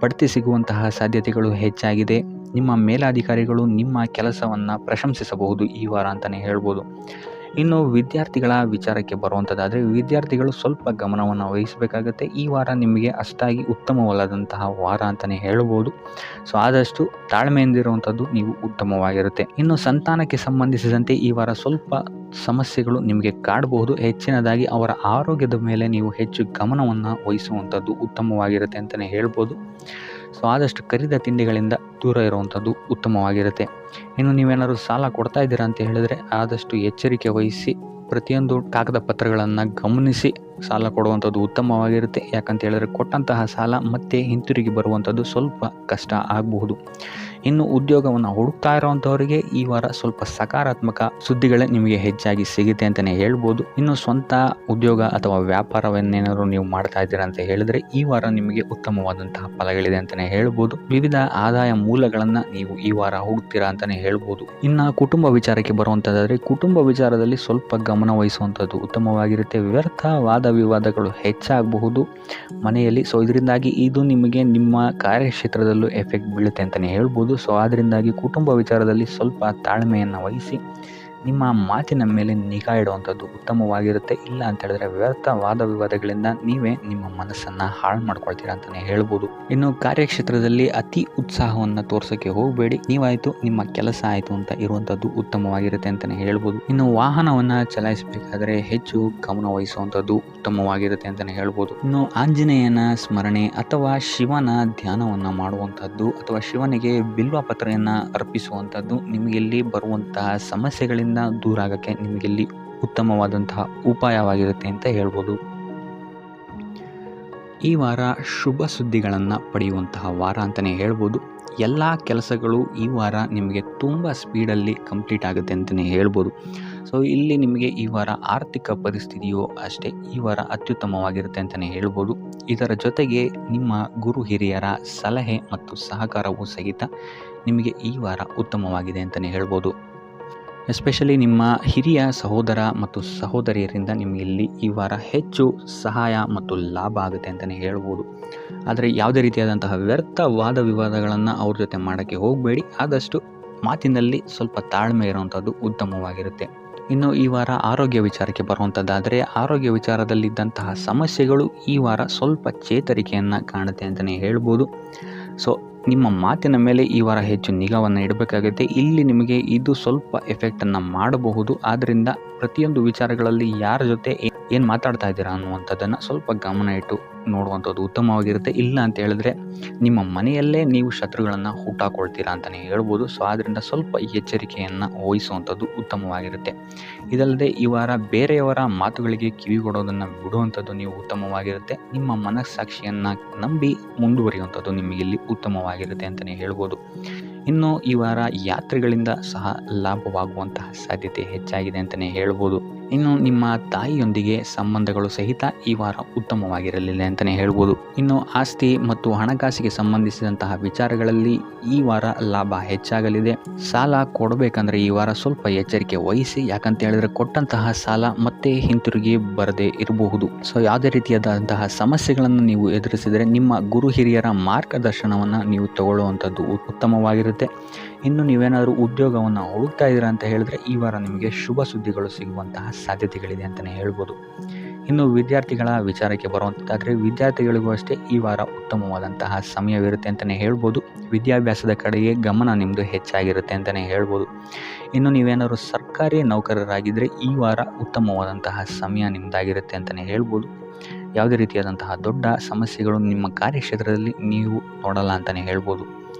ಬಡ್ತಿ ಸಿಗುವಂತಹ ಸಾಧ್ಯತೆಗಳು ಹೆಚ್ಚಾಗಿದೆ. ನಿಮ್ಮ ಮೇಲಾಧಿಕಾರಿಗಳು ನಿಮ್ಮ ಕೆಲಸವನ್ನು ಪ್ರಶಂಸಿಸಬಹುದು ಈ ವಾರ ಅಂತಲೇ ಹೇಳ್ಬೋದು. ಇನ್ನು ವಿದ್ಯಾರ್ಥಿಗಳ ವಿಚಾರಕ್ಕೆ ಬರುವಂಥದ್ದಾದರೆ ವಿದ್ಯಾರ್ಥಿಗಳು ಸ್ವಲ್ಪ ಗಮನವನ್ನು ವಹಿಸಬೇಕಾಗುತ್ತೆ. ಈ ವಾರ ನಿಮಗೆ ಅಷ್ಟಾಗಿ ಉತ್ತಮವಲ್ಲದಂತಹ ವಾರ ಅಂತಲೇ ಹೇಳ್ಬೋದು. ಸೊ ಆದಷ್ಟು ತಾಳ್ಮೆಯಿಂದಿರುವಂಥದ್ದು ನೀವು ಉತ್ತಮವಾಗಿರುತ್ತೆ. ಇನ್ನು ಸಂತಾನಕ್ಕೆ ಸಂಬಂಧಿಸಿದಂತೆ ಈ ವಾರ ಸ್ವಲ್ಪ ಸಮಸ್ಯೆಗಳು ನಿಮಗೆ ಕಾಡಬಹುದು. ಹೆಚ್ಚಿನದಾಗಿ ಅವರ ಆರೋಗ್ಯದ ಮೇಲೆ ನೀವು ಹೆಚ್ಚು ಗಮನವನ್ನು ವಹಿಸುವಂಥದ್ದು ಉತ್ತಮವಾಗಿರುತ್ತೆ ಅಂತಲೇ ಹೇಳ್ಬೋದು. ಸೊ ಆದಷ್ಟು ಕರಿದ ತಿಂಡಿಗಳಿಂದ ದೂರ ಇರುವಂಥದ್ದು ಉತ್ತಮವಾಗಿರುತ್ತೆ. ಇನ್ನು ನೀವೇನಾದರೂ ಸಾಲ ಕೊಡ್ತಾ ಇದ್ದೀರಾ ಅಂತ ಹೇಳಿದ್ರೆ ಆದಷ್ಟು ಎಚ್ಚರಿಕೆ ವಹಿಸಿ ಪ್ರತಿಯೊಂದು ಕಾಗದ ಪತ್ರಗಳನ್ನು ಗಮನಿಸಿ ಸಾಲ ಕೊಡುವಂಥದ್ದು ಉತ್ತಮವಾಗಿರುತ್ತೆ. ಯಾಕಂತ ಹೇಳಿದ್ರೆ ಕೊಟ್ಟಂತಹ ಸಾಲ ಮತ್ತೆ ಹಿಂತಿರುಗಿ ಬರುವಂಥದ್ದು ಸ್ವಲ್ಪ ಕಷ್ಟ ಆಗಬಹುದು. ಇನ್ನು ಉದ್ಯೋಗವನ್ನು ಹುಡುಕ್ತಾ ಇರೋವಂಥವರಿಗೆ ಈ ವಾರ ಸ್ವಲ್ಪ ಸಕಾರಾತ್ಮಕ ಸುದ್ದಿಗಳೇ ನಿಮಗೆ ಹೆಚ್ಚಾಗಿ ಸಿಗುತ್ತೆ ಅಂತಲೇ ಹೇಳ್ಬೋದು. ಇನ್ನು ಸ್ವಂತ ಉದ್ಯೋಗ ಅಥವಾ ವ್ಯಾಪಾರವನ್ನೇನಾದ್ರು ನೀವು ಮಾಡ್ತಾ ಇದ್ದೀರಾ ಅಂತ ಹೇಳಿದ್ರೆ ಈ ವಾರ ನಿಮಗೆ ಉತ್ತಮವಾದಂತಹ ಫಲಗಳಿದೆ ಅಂತಲೇ ಹೇಳ್ಬೋದು. ವಿವಿಧ ಆದಾಯ ಮೂಲಗಳನ್ನು ನೀವು ಈ ವಾರ ಹುಡುಕ್ತೀರಾ ಅಂತಲೇ ಹೇಳ್ಬೋದು. ಇನ್ನು ಕುಟುಂಬ ವಿಚಾರಕ್ಕೆ ಬರುವಂಥದ್ದಾದರೆ ಕುಟುಂಬ ವಿಚಾರದಲ್ಲಿ ಸ್ವಲ್ಪ ಗಮನ ವಹಿಸುವಂಥದ್ದು ಉತ್ತಮವಾಗಿರುತ್ತೆ. ವ್ಯರ್ಥ ವಾದ ವಿವಾದಗಳು ಹೆಚ್ಚಾಗಬಹುದು ಮನೆಯಲ್ಲಿ. ಸೊ ಇದರಿಂದಾಗಿ ಇದು ನಿಮಗೆ ನಿಮ್ಮ ಕಾರ್ಯಕ್ಷೇತ್ರದಲ್ಲೂ ಎಫೆಕ್ಟ್ ಬೀಳುತ್ತೆ ಅಂತಲೇ ಹೇಳ್ಬೋದು. ಸೊ ಅದರಿಂದಾಗಿ ಕುಟುಂಬ ವಿಚಾರದಲ್ಲಿ ಸ್ವಲ್ಪ ತಾಳ್ಮೆಯನ್ನು ವಹಿಸಿ ನಿಮ್ಮ ಮಾತಿನ ಮೇಲೆ ನಿಗಾ ಇಡುವಂಥದ್ದು ಉತ್ತಮವಾಗಿರುತ್ತೆ. ಇಲ್ಲ ಅಂತ ಹೇಳಿದ್ರೆ ವ್ಯರ್ಥ ವಾದ ವಿವಾದಗಳಿಂದ ನೀವೇ ನಿಮ್ಮ ಮನಸ್ಸನ್ನು ಹಾಳು ಮಾಡ್ಕೊಳ್ತೀರಾ ಅಂತಲೇ ಹೇಳ್ಬೋದು. ಇನ್ನು ಕಾರ್ಯಕ್ಷೇತ್ರದಲ್ಲಿ ಅತಿ ಉತ್ಸಾಹವನ್ನು ತೋರ್ಸೋಕ್ಕೆ ಹೋಗಬೇಡಿ. ನೀವಾಯಿತು ನಿಮ್ಮ ಕೆಲಸ ಆಯಿತು ಅಂತ ಇರುವಂಥದ್ದು ಉತ್ತಮವಾಗಿರುತ್ತೆ ಅಂತಲೇ ಹೇಳ್ಬೋದು. ಇನ್ನು ವಾಹನವನ್ನು ಚಲಾಯಿಸಬೇಕಾದ್ರೆ ಹೆಚ್ಚು ಗಮನ ವಹಿಸುವಂಥದ್ದು ಉತ್ತಮವಾಗಿರುತ್ತೆ ಅಂತಲೇ ಹೇಳ್ಬೋದು. ಇನ್ನು ಆಂಜನೇಯನ ಸ್ಮರಣೆ ಅಥವಾ ಶಿವನ ಧ್ಯಾನವನ್ನು ಮಾಡುವಂಥದ್ದು ಅಥವಾ ಶಿವನಿಗೆ ಬಿಲ್ವ ಪತ್ರೆಯನ್ನು ಅರ್ಪಿಸುವಂಥದ್ದು ನಿಮಗೆಲ್ಲಿ ಬರುವಂತಹ ಸಮಸ್ಯೆಗಳಿಂದ ದೂರ ಆಗಕ್ಕೆ ನಿಮಗೆಲ್ಲಿ ಉತ್ತಮವಾದಂತಹ ಉಪಾಯವಾಗಿರುತ್ತೆ ಅಂತ ಹೇಳ್ಬೋದು. ಈ ವಾರ ಶುಭ ಸುದ್ದಿಗಳನ್ನು ಪಡೆಯುವಂತಹ ವಾರ ಅಂತಲೇ ಹೇಳ್ಬೋದು. ಎಲ್ಲ ಕೆಲಸಗಳು ಈ ವಾರ ನಿಮಗೆ ತುಂಬ ಸ್ಪೀಡಲ್ಲಿ ಕಂಪ್ಲೀಟ್ ಆಗುತ್ತೆ ಅಂತಲೇ ಹೇಳ್ಬೋದು. ಸೊ ಇಲ್ಲಿ ನಿಮಗೆ ಈ ವಾರ ಆರ್ಥಿಕ ಪರಿಸ್ಥಿತಿಯು ಅಷ್ಟೇ ಈ ವಾರ ಅತ್ಯುತ್ತಮವಾಗಿರುತ್ತೆ ಅಂತಲೇ ಹೇಳ್ಬೋದು. ಇದರ ಜೊತೆಗೆ ನಿಮ್ಮ ಗುರು ಹಿರಿಯರ ಸಲಹೆ ಮತ್ತು ಸಹಕಾರವೂ ಸಹಿತ ನಿಮಗೆ ಈ ವಾರ ಉತ್ತಮವಾಗಿದೆ ಅಂತಲೇ ಹೇಳ್ಬೋದು. ಎಸ್ಪೆಷಲಿ ನಿಮ್ಮ ಹಿರಿಯ ಸಹೋದರ ಮತ್ತು ಸಹೋದರಿಯರಿಂದ ನಿಮಗೆ ಇಲ್ಲಿ ಈ ವಾರ ಹೆಚ್ಚು ಸಹಾಯ ಮತ್ತು ಲಾಭ ಆಗುತ್ತೆ ಅಂತಲೇ ಹೇಳ್ಬೋದು. ಆದರೆ ಯಾವುದೇ ರೀತಿಯಾದಂತಹ ವ್ಯರ್ಥ ವಾದ ವಿವಾದಗಳನ್ನು ಅವ್ರ ಜೊತೆ ಮಾಡೋಕ್ಕೆ ಹೋಗಬೇಡಿ. ಆದಷ್ಟು ಮಾತಿನಲ್ಲಿ ಸ್ವಲ್ಪ ತಾಳ್ಮೆ ಇರುವಂಥದ್ದು ಉತ್ತಮವಾಗಿರುತ್ತೆ. ಇನ್ನು ಈ ವಾರ ಆರೋಗ್ಯ ವಿಚಾರಕ್ಕೆ ಬರುವಂಥದ್ದಾದರೆ ಆರೋಗ್ಯ ವಿಚಾರದಲ್ಲಿದ್ದಂತಹ ಸಮಸ್ಯೆಗಳು ಈ ವಾರ ಸ್ವಲ್ಪ ಚೇತರಿಕೆಯನ್ನು ಕಾಣುತ್ತೆ ಅಂತಲೇ ಹೇಳ್ಬೋದು. ಸೊ ನಿಮ್ಮ ಮಾತಿನ ಮೇಲೆ ಈ ವಾರ ಹೆಚ್ಚು ನಿಗಾವನ್ನು ಇಡಬೇಕಾಗುತ್ತೆ. ಇಲ್ಲಿ ನಿಮಗೆ ಇದು ಸ್ವಲ್ಪ ಎಫೆಕ್ಟನ್ನು ಮಾಡಬಹುದು. ಆದ್ದರಿಂದ ಪ್ರತಿಯೊಂದು ವಿಚಾರಗಳಲ್ಲಿ ಯಾರ ಜೊತೆ ಏನು ಮಾತಾಡ್ತಾ ಇದ್ದೀರಾ ಅನ್ನುವಂಥದ್ದನ್ನು ಸ್ವಲ್ಪ ಗಮನ ಇಟ್ಟು ನೋಡುವಂಥದ್ದು ಉತ್ತಮವಾಗಿರುತ್ತೆ. ಇಲ್ಲ ಅಂತ ಹೇಳಿದ್ರೆ ನಿಮ್ಮ ಮನೆಯಲ್ಲೇ ನೀವು ಶತ್ರುಗಳನ್ನು ಹುಟ್ಟಾಕೊಳ್ತೀರಾ ಅಂತಲೇ ಹೇಳ್ಬೋದು. ಸೊ ಆದ್ದರಿಂದ ಸ್ವಲ್ಪ ಎಚ್ಚರಿಕೆಯನ್ನು ವಹಿಸುವಂಥದ್ದು ಉತ್ತಮವಾಗಿರುತ್ತೆ. ಇದಲ್ಲದೆ ಈ ವಾರ ಬೇರೆಯವರ ಮಾತುಗಳಿಗೆ ಕಿವಿಗೊಡೋದನ್ನು ಬಿಡುವಂಥದ್ದು ನೀವು ಉತ್ತಮವಾಗಿರುತ್ತೆ. ನಿಮ್ಮ ಮನಸ್ಸಾಕ್ಷಿಯನ್ನು ನಂಬಿ ಮುಂದುವರಿಯುವಂಥದ್ದು ನಿಮಗಿಲ್ಲಿ ಉತ್ತಮವಾಗಿರುತ್ತೆ ಅಂತಲೇ ಹೇಳ್ಬೋದು. ಇನ್ನು ಈ ವಾರ ಯಾತ್ರೆಗಳಿಂದ ಸಹ ಲಾಭವಾಗುವಂತಹ ಸಾಧ್ಯತೆ ಹೆಚ್ಚಾಗಿದೆ ಅಂತಲೇ ಹೇಳ್ಬೋದು. ಇನ್ನು ನಿಮ್ಮ ತಾಯಿಯೊಂದಿಗೆ ಸಂಬಂಧಗಳು ಸಹಿತ ಈ ವಾರ ಉತ್ತಮವಾಗಿರಲಿಲ್ಲ ಅಂತಲೇ ಹೇಳ್ಬೋದು. ಇನ್ನು ಆಸ್ತಿ ಮತ್ತು ಹಣಕಾಸಿಗೆ ಸಂಬಂಧಿಸಿದಂತಹ ವಿಚಾರಗಳಲ್ಲಿ ಈ ವಾರ ಲಾಭ ಹೆಚ್ಚಾಗಲಿದೆ. ಸಾಲ ಕೊಡಬೇಕಂದ್ರೆ ಈ ವಾರ ಸ್ವಲ್ಪ ಎಚ್ಚರಿಕೆ ವಹಿಸಿ. ಯಾಕಂತ ಹೇಳಿದ್ರೆ ಕೊಟ್ಟಂತಹ ಸಾಲ ಮತ್ತೆ ಹಿಂತಿರುಗಿ ಬರದೇ ಇರಬಹುದು. ಸೊ ಯಾವುದೇ ರೀತಿಯಾದಂತಹ ಸಮಸ್ಯೆಗಳನ್ನು ನೀವು ಎದುರಿಸಿದರೆ ನಿಮ್ಮ ಗುರು ಹಿರಿಯರ ಮಾರ್ಗದರ್ಶನವನ್ನು ನೀವು ತಗೊಳ್ಳುವಂಥದ್ದು ಉತ್ತಮವಾಗಿರುತ್ತೆ. ಇನ್ನು ನೀವೇನಾದರೂ ಉದ್ಯೋಗವನ್ನು ಹುಡುಕ್ತಾ ಇದ್ದೀರಾ ಅಂತ ಹೇಳಿದ್ರೆ ಈ ವಾರ ನಿಮಗೆ ಶುಭ ಸುದ್ದಿಗಳು ಸಿಗುವಂತಹ ಸಾಧ್ಯತೆಗಳಿದೆ ಅಂತಲೇ ಹೇಳ್ಬೋದು. ಇನ್ನು ವಿದ್ಯಾರ್ಥಿಗಳ ವಿಚಾರಕ್ಕೆ ಬರುವಂಥದ್ದಾದರೆ ವಿದ್ಯಾರ್ಥಿಗಳಿಗೂ ಅಷ್ಟೇ ಈ ವಾರ ಉತ್ತಮವಾದಂತಹ ಸಮಯವಿರುತ್ತೆ ಅಂತಲೇ ಹೇಳ್ಬೋದು. ವಿದ್ಯಾಭ್ಯಾಸದ ಕಡೆಗೆ ಗಮನ ನಿಮ್ಮದು ಹೆಚ್ಚಾಗಿರುತ್ತೆ ಅಂತಲೇ ಹೇಳ್ಬೋದು. ಇನ್ನು ನೀವೇನಾದರೂ ಸರ್ಕಾರಿ ನೌಕರರಾಗಿದ್ದರೆ ಈ ವಾರ ಉತ್ತಮವಾದಂತಹ ಸಮಯ ನಿಮ್ಮದಾಗಿರುತ್ತೆ ಅಂತಲೇ ಹೇಳ್ಬೋದು. ಯಾವುದೇ ರೀತಿಯಾದಂತಹ ದೊಡ್ಡ ಸಮಸ್ಯೆಗಳು ನಿಮ್ಮ ಕಾರ್ಯಕ್ಷೇತ್ರದಲ್ಲಿ ನೀವು ನೋಡಲ್ಲ ಅಂತಲೇ ಹೇಳ್ಬೋದು.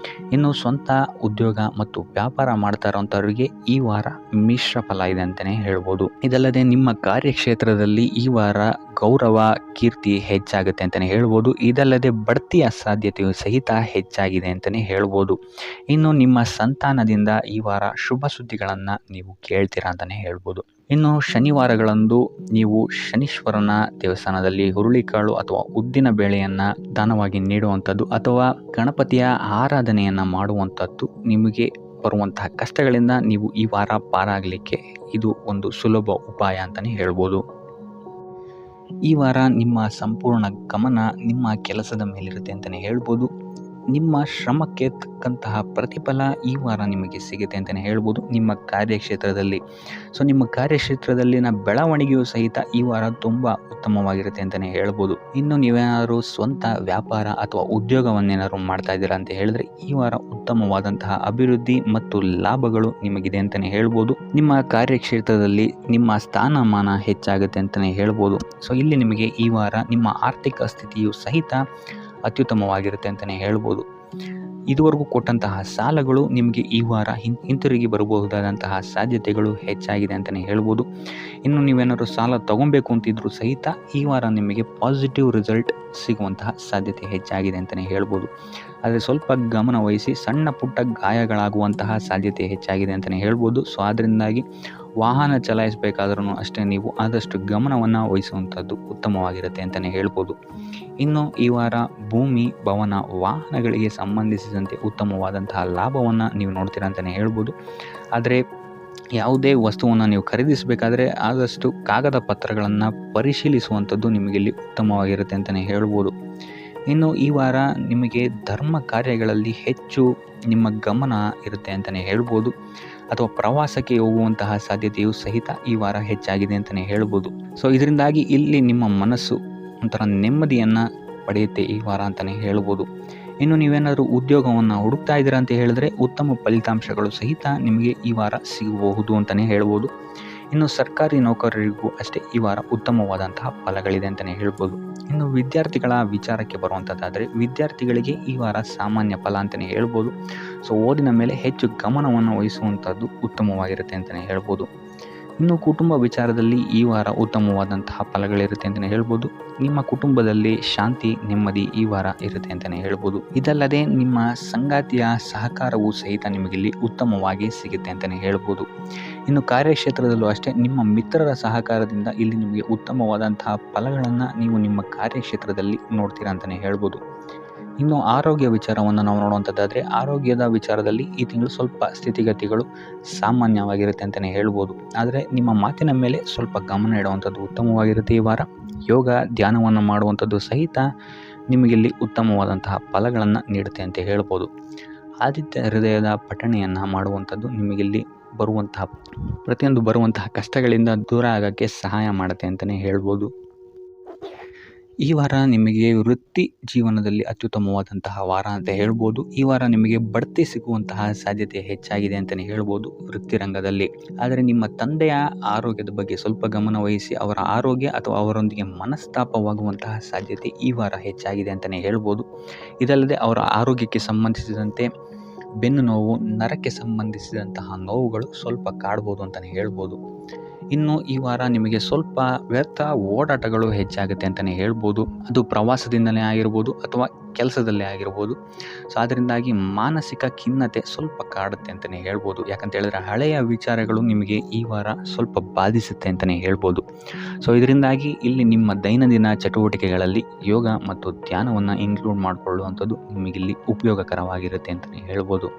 ಇನ್ನು ಸ್ವಂತ ಉದ್ಯೋಗ ಮತ್ತು ವ್ಯಾಪಾರ ಮಾಡ್ತಾ ಇರೋಂಥವ್ರಿಗೆ ಈ ವಾರ ಮಿಶ್ರ ಫಲ ಇದೆ ಅಂತಲೇ ಹೇಳ್ಬೋದು. ಇದಲ್ಲದೆ ನಿಮ್ಮ ಕಾರ್ಯಕ್ಷೇತ್ರದಲ್ಲಿ ಈ ವಾರ ಗೌರವ ಕೀರ್ತಿ ಹೆಚ್ಚಾಗುತ್ತೆ ಅಂತಲೇ ಹೇಳ್ಬೋದು. ಇದಲ್ಲದೆ ಬಡ್ತಿಯ ಸಾಧ್ಯತೆಯು ಸಹಿತ ಹೆಚ್ಚಾಗಿದೆ ಅಂತಲೇ ಹೇಳ್ಬೋದು. ಇನ್ನು ನಿಮ್ಮ ಸಂತಾನದಿಂದ ಈ ವಾರ ಶುಭ ಸುದ್ದಿಗಳನ್ನು ನೀವು ಕೇಳ್ತೀರಾ ಅಂತಲೇ ಹೇಳ್ಬೋದು. ಇನ್ನು ಶನಿವಾರಗಳಂದು ನೀವು ಶನೀಶ್ವರನ ದೇವಸ್ಥಾನದಲ್ಲಿ ಹುರುಳಿಕಾಳು ಅಥವಾ ಉದ್ದಿನ ಬೇಳೆಯನ್ನು ದಾನವಾಗಿ ನೀಡುವಂಥದ್ದು ಅಥವಾ ಗಣಪತಿಯ ಆರಾಧನೆಯನ್ನು ಮಾಡುವಂಥದ್ದು ನಿಮಗೆ ಬರುವಂತಹ ಕಷ್ಟಗಳಿಂದ ನೀವು ಈ ವಾರ ಪಾರಾಗಲಿಕ್ಕೆ ಇದು ಒಂದು ಸುಲಭ ಉಪಾಯ ಅಂತಲೇ ಹೇಳ್ಬೋದು. ಈ ವಾರ ನಿಮ್ಮ ಸಂಪೂರ್ಣ ಗಮನ ನಿಮ್ಮ ಕೆಲಸದ ಮೇಲಿರುತ್ತೆ ಅಂತಲೇ ಹೇಳ್ಬೋದು. ನಿಮ್ಮ ಶ್ರಮಕ್ಕೆ ತಕ್ಕಂತಹ ಪ್ರತಿಫಲ ಈ ವಾರ ನಿಮಗೆ ಸಿಗುತ್ತೆ ಅಂತಲೇ ಹೇಳ್ಬೋದು ನಿಮ್ಮ ಕಾರ್ಯಕ್ಷೇತ್ರದಲ್ಲಿ. ಸೊ ನಿಮ್ಮ ಕಾರ್ಯಕ್ಷೇತ್ರದಲ್ಲಿನ ಬೆಳವಣಿಗೆಯು ಸಹಿತ ಈ ವಾರ ತುಂಬ ಉತ್ತಮವಾಗಿರುತ್ತೆ ಅಂತಲೇ ಹೇಳ್ಬೋದು. ಇನ್ನು ನೀವೇನಾದರೂ ಸ್ವಂತ ವ್ಯಾಪಾರ ಅಥವಾ ಉದ್ಯೋಗವನ್ನೇನಾದ್ರು ಮಾಡ್ತಾ ಇದ್ದೀರಾ ಅಂತ ಹೇಳಿದ್ರೆ ಈ ವಾರ ಉತ್ತಮವಾದಂತಹ ಅಭಿವೃದ್ಧಿ ಮತ್ತು ಲಾಭಗಳು ನಿಮಗಿದೆ ಅಂತಲೇ ಹೇಳ್ಬೋದು. ನಿಮ್ಮ ಕಾರ್ಯಕ್ಷೇತ್ರದಲ್ಲಿ ನಿಮ್ಮ ಸ್ಥಾನಮಾನ ಹೆಚ್ಚಾಗುತ್ತೆ ಅಂತಲೇ ಹೇಳ್ಬೋದು. ಸೊ ಇಲ್ಲಿ ನಿಮಗೆ ಈ ವಾರ ನಿಮ್ಮ ಆರ್ಥಿಕ ಸ್ಥಿತಿಯು ಸಹಿತ ಅತ್ಯುತ್ತಮವಾಗಿರುತ್ತೆ ಅಂತಲೇ ಹೇಳ್ಬೋದು. ಇದುವರೆಗೂ ಕೊಟ್ಟಂತಹ ಸಾಲಗಳು ನಿಮಗೆ ಈ ವಾರ ಹಿಂತಿರುಗಿ ಬರಬಹುದಾದಂತಹ ಸಾಧ್ಯತೆಗಳು ಹೆಚ್ಚಾಗಿದೆ ಅಂತಲೇ ಹೇಳ್ಬೋದು. ಇನ್ನು ನೀವೇನಾದರೂ ಸಾಲ ತೊಗೊಬೇಕು ಅಂತಿದ್ರೂ ಸಹಿತ ಈ ವಾರ ನಿಮಗೆ ಪಾಸಿಟಿವ್ ರಿಸಲ್ಟ್ ಸಿಗುವಂತಹ ಸಾಧ್ಯತೆ ಹೆಚ್ಚಾಗಿದೆ ಅಂತಲೇ ಹೇಳ್ಬೋದು. ಆದರೆ ಸ್ವಲ್ಪ ಗಮನ ವಹಿಸಿ, ಸಣ್ಣ ಪುಟ್ಟ ಗಾಯಗಳಾಗುವಂತಹ ಸಾಧ್ಯತೆ ಹೆಚ್ಚಾಗಿದೆ ಅಂತಲೇ ಹೇಳ್ಬೋದು. ಸೊ ಅದರಿಂದಾಗಿ ವಾಹನ ಚಲಾಯಿಸಬೇಕಾದ್ರೂ ಅಷ್ಟೇ ನೀವು ಆದಷ್ಟು ಗಮನವನ್ನು ವಹಿಸುವಂಥದ್ದು ಉತ್ತಮವಾಗಿರುತ್ತೆ ಅಂತಲೇ ಹೇಳ್ಬೋದು. ಇನ್ನು ಈ ವಾರ ಭೂಮಿ, ಭವನ, ವಾಹನಗಳಿಗೆ ಸಂಬಂಧಿಸಿದಂತೆ ಉತ್ತಮವಾದಂತಹ ಲಾಭವನ್ನು ನೀವು ನೋಡ್ತೀರಾ ಅಂತಲೇ ಹೇಳ್ಬೋದು. ಆದರೆ ಯಾವುದೇ ವಸ್ತುವನ್ನು ನೀವು ಖರೀದಿಸಬೇಕಾದ್ರೆ ಆದಷ್ಟು ಕಾಗದ ಪತ್ರಗಳನ್ನು ಪರಿಶೀಲಿಸುವಂಥದ್ದು ನಿಮಗಿಲ್ಲಿ ಉತ್ತಮವಾಗಿರುತ್ತೆ ಅಂತಲೇ ಹೇಳ್ಬೋದು. ಇನ್ನು ಈ ವಾರ ನಿಮಗೆ ಧರ್ಮ ಕಾರ್ಯಗಳಲ್ಲಿ ಹೆಚ್ಚು ನಿಮ್ಮ ಗಮನ ಇರುತ್ತೆ ಅಂತಲೇ ಹೇಳ್ಬೋದು. ಅಥವಾ ಪ್ರವಾಸಕ್ಕೆ ಹೋಗುವಂತಹ ಸಾಧ್ಯತೆಯು ಸಹಿತ ಈ ವಾರ ಹೆಚ್ಚಾಗಿದೆ ಅಂತಲೇ ಹೇಳ್ಬೋದು. ಸೊ ಇದರಿಂದಾಗಿ ಇಲ್ಲಿ ನಿಮ್ಮ ಮನಸ್ಸು ಒಂಥರ ನೆಮ್ಮದಿಯನ್ನು ಪಡೆಯುತ್ತೆ ಈ ವಾರ ಅಂತಲೇ ಹೇಳ್ಬೋದು. ಇನ್ನು ನೀವೇನಾದರೂ ಉದ್ಯೋಗವನ್ನು ಹುಡುಕ್ತಾ ಇದ್ದೀರಾ ಅಂತ ಹೇಳಿದ್ರೆ ಉತ್ತಮ ಫಲಿತಾಂಶಗಳು ಸಹಿತ ನಿಮಗೆ ಈ ವಾರ ಸಿಗಬಹುದು ಅಂತಲೇ ಹೇಳ್ಬೋದು. ಇನ್ನು ಸರ್ಕಾರಿ ನೌಕರರಿಗೂ ಅಷ್ಟೇ ಈ ವಾರ ಉತ್ತಮವಾದಂತಹ ಫಲಗಳಿದೆ ಅಂತಲೇ ಹೇಳ್ಬೋದು. ಇನ್ನು ವಿದ್ಯಾರ್ಥಿಗಳ ವಿಚಾರಕ್ಕೆ ಬರುವಂಥದ್ದಾದರೆ ವಿದ್ಯಾರ್ಥಿಗಳಿಗೆ ಈ ವಾರ ಸಾಮಾನ್ಯ ಫಲ ಅಂತಲೇ ಹೇಳ್ಬೋದು. ಸೊ ಓದಿನ ಮೇಲೆ ಹೆಚ್ಚು ಗಮನವನ್ನು ವಹಿಸುವಂಥದ್ದು ಉತ್ತಮವಾಗಿರುತ್ತೆ ಅಂತಲೇ ಹೇಳ್ಬೋದು. ಇನ್ನು ಕುಟುಂಬ ವಿಚಾರದಲ್ಲಿ ಈ ವಾರ ಉತ್ತಮವಾದಂತಹ ಫಲಗಳಿರುತ್ತೆ ಅಂತಲೇ ಹೇಳ್ಬೋದು. ನಿಮ್ಮ ಕುಟುಂಬದಲ್ಲಿ ಶಾಂತಿ, ನೆಮ್ಮದಿ ಈ ವಾರ ಇರುತ್ತೆ ಅಂತಲೇ ಹೇಳ್ಬೋದು. ಇದಲ್ಲದೆ ನಿಮ್ಮ ಸಂಗಾತಿಯ ಸಹಕಾರವೂ ಸಹಿತ ನಿಮಗಿಲ್ಲಿ ಉತ್ತಮವಾಗಿ ಸಿಗುತ್ತೆ ಅಂತಲೇ ಹೇಳ್ಬೋದು. ಇನ್ನು ಕಾರ್ಯಕ್ಷೇತ್ರದಲ್ಲೂ ಅಷ್ಟೇ ನಿಮ್ಮ ಮಿತ್ರರ ಸಹಕಾರದಿಂದ ಇಲ್ಲಿ ನಿಮಗೆ ಉತ್ತಮವಾದಂತಹ ಫಲಗಳನ್ನು ನೀವು ನಿಮ್ಮ ಕಾರ್ಯಕ್ಷೇತ್ರದಲ್ಲಿ ನೋಡ್ತೀರಾ ಅಂತಲೇ ಹೇಳ್ಬೋದು. ಇನ್ನು ಆರೋಗ್ಯ ವಿಚಾರವನ್ನು ನಾವು ನೋಡುವಂಥದ್ದಾದರೆ ಆರೋಗ್ಯದ ವಿಚಾರದಲ್ಲಿ ಈ ತಿಂಗಳು ಸ್ವಲ್ಪ ಸ್ಥಿತಿಗತಿಗಳು ಸಾಮಾನ್ಯವಾಗಿರುತ್ತೆ ಅಂತಲೇ ಹೇಳ್ಬೋದು. ಆದರೆ ನಿಮ್ಮ ಮಾತಿನ ಮೇಲೆ ಸ್ವಲ್ಪ ಗಮನ ಇಡುವಂಥದ್ದು ಉತ್ತಮವಾಗಿರುತ್ತೆ ಈ ವಾರ. ಯೋಗ, ಧ್ಯಾನವನ್ನು ಮಾಡುವಂಥದ್ದು ಸಹಿತ ನಿಮಗಿಲ್ಲಿ ಉತ್ತಮವಾದಂತಹ ಫಲಗಳನ್ನು ನೀಡುತ್ತೆ ಅಂತ ಹೇಳ್ಬೋದು. ಆದಿತ್ಯ ಹೃದಯದ ಪಠಣೆಯನ್ನು ಮಾಡುವಂಥದ್ದು ನಿಮಗಿಲ್ಲಿ ಬರುವಂತಹ ಕಷ್ಟಗಳಿಂದ ದೂರ ಆಗೋಕ್ಕೆ ಸಹಾಯ ಮಾಡುತ್ತೆ ಅಂತಲೇ ಹೇಳ್ಬೋದು. ಈ ವಾರ ನಿಮಗೆ ವೃತ್ತಿ ಜೀವನದಲ್ಲಿ ಅತ್ಯುತ್ತಮವಾದಂತಹ ವಾರ ಅಂತ ಹೇಳ್ಬೋದು. ಈ ವಾರ ನಿಮಗೆ ಬಡ್ತಿ ಸಿಗುವಂತಹ ಸಾಧ್ಯತೆ ಹೆಚ್ಚಾಗಿದೆ ಅಂತಲೇ ಹೇಳ್ಬೋದು ವೃತ್ತಿ ರಂಗದಲ್ಲಿ. ಆದರೆ ನಿಮ್ಮ ತಂದೆಯ ಆರೋಗ್ಯದ ಬಗ್ಗೆ ಸ್ವಲ್ಪ ಗಮನ ವಹಿಸಿ, ಅವರ ಆರೋಗ್ಯ ಅಥವಾ ಅವರೊಂದಿಗೆ ಮನಸ್ತಾಪವಾಗುವಂತಹ ಸಾಧ್ಯತೆ ಈ ವಾರ ಹೆಚ್ಚಾಗಿದೆ ಅಂತಲೇ ಹೇಳ್ಬೋದು. ಇದಲ್ಲದೆ ಅವರ ಆರೋಗ್ಯಕ್ಕೆ ಸಂಬಂಧಿಸಿದಂತೆ ಬೆನ್ನು ನೋವು, ನರಕ್ಕೆ ಸಂಬಂಧಿಸಿದಂತಹ ನೋವುಗಳು ಸ್ವಲ್ಪ ಕಾಡ್ಬೋದು ಅಂತಲೇ ಹೇಳ್ಬೋದು. ಇನ್ನು ಈ ವಾರ ನಿಮಗೆ ಸ್ವಲ್ಪ ವ್ಯರ್ಥ ಓಡಾಟಗಳು ಹೆಚ್ಚಾಗುತ್ತೆ ಅಂತಲೇ ಹೇಳ್ಬೋದು. ಅದು ಪ್ರವಾಸದಿಂದಲೇ ಆಗಿರ್ಬೋದು ಅಥವಾ ಕೆಲಸದಲ್ಲೇ ಆಗಿರ್ಬೋದು. ಸೊ ಅದರಿಂದಾಗಿ ಮಾನಸಿಕ ಖಿನ್ನತೆ ಸ್ವಲ್ಪ ಕಾಡುತ್ತೆ ಅಂತಲೇ ಹೇಳ್ಬೋದು. ಯಾಕಂತ ಹೇಳಿದ್ರೆ ಹಳೆಯ ವಿಚಾರಗಳು ನಿಮಗೆ ಈ ವಾರ ಸ್ವಲ್ಪ ಬಾಧಿಸುತ್ತೆ ಅಂತಲೇ ಹೇಳ್ಬೋದು. ಸೊ ಇದರಿಂದಾಗಿ ಇಲ್ಲಿ ನಿಮ್ಮ ದೈನಂದಿನ ಚಟುವಟಿಕೆಗಳಲ್ಲಿ ಯೋಗ ಮತ್ತು ಧ್ಯಾನವನ್ನು ಇನ್ಕ್ಲೂಡ್ ಮಾಡಿಕೊಳ್ಳುವಂಥದ್ದು ನಿಮಗಿಲ್ಲಿ ಉಪಯೋಗಕರವಾಗಿರುತ್ತೆ ಅಂತಲೇ ಹೇಳ್ಬೋದು.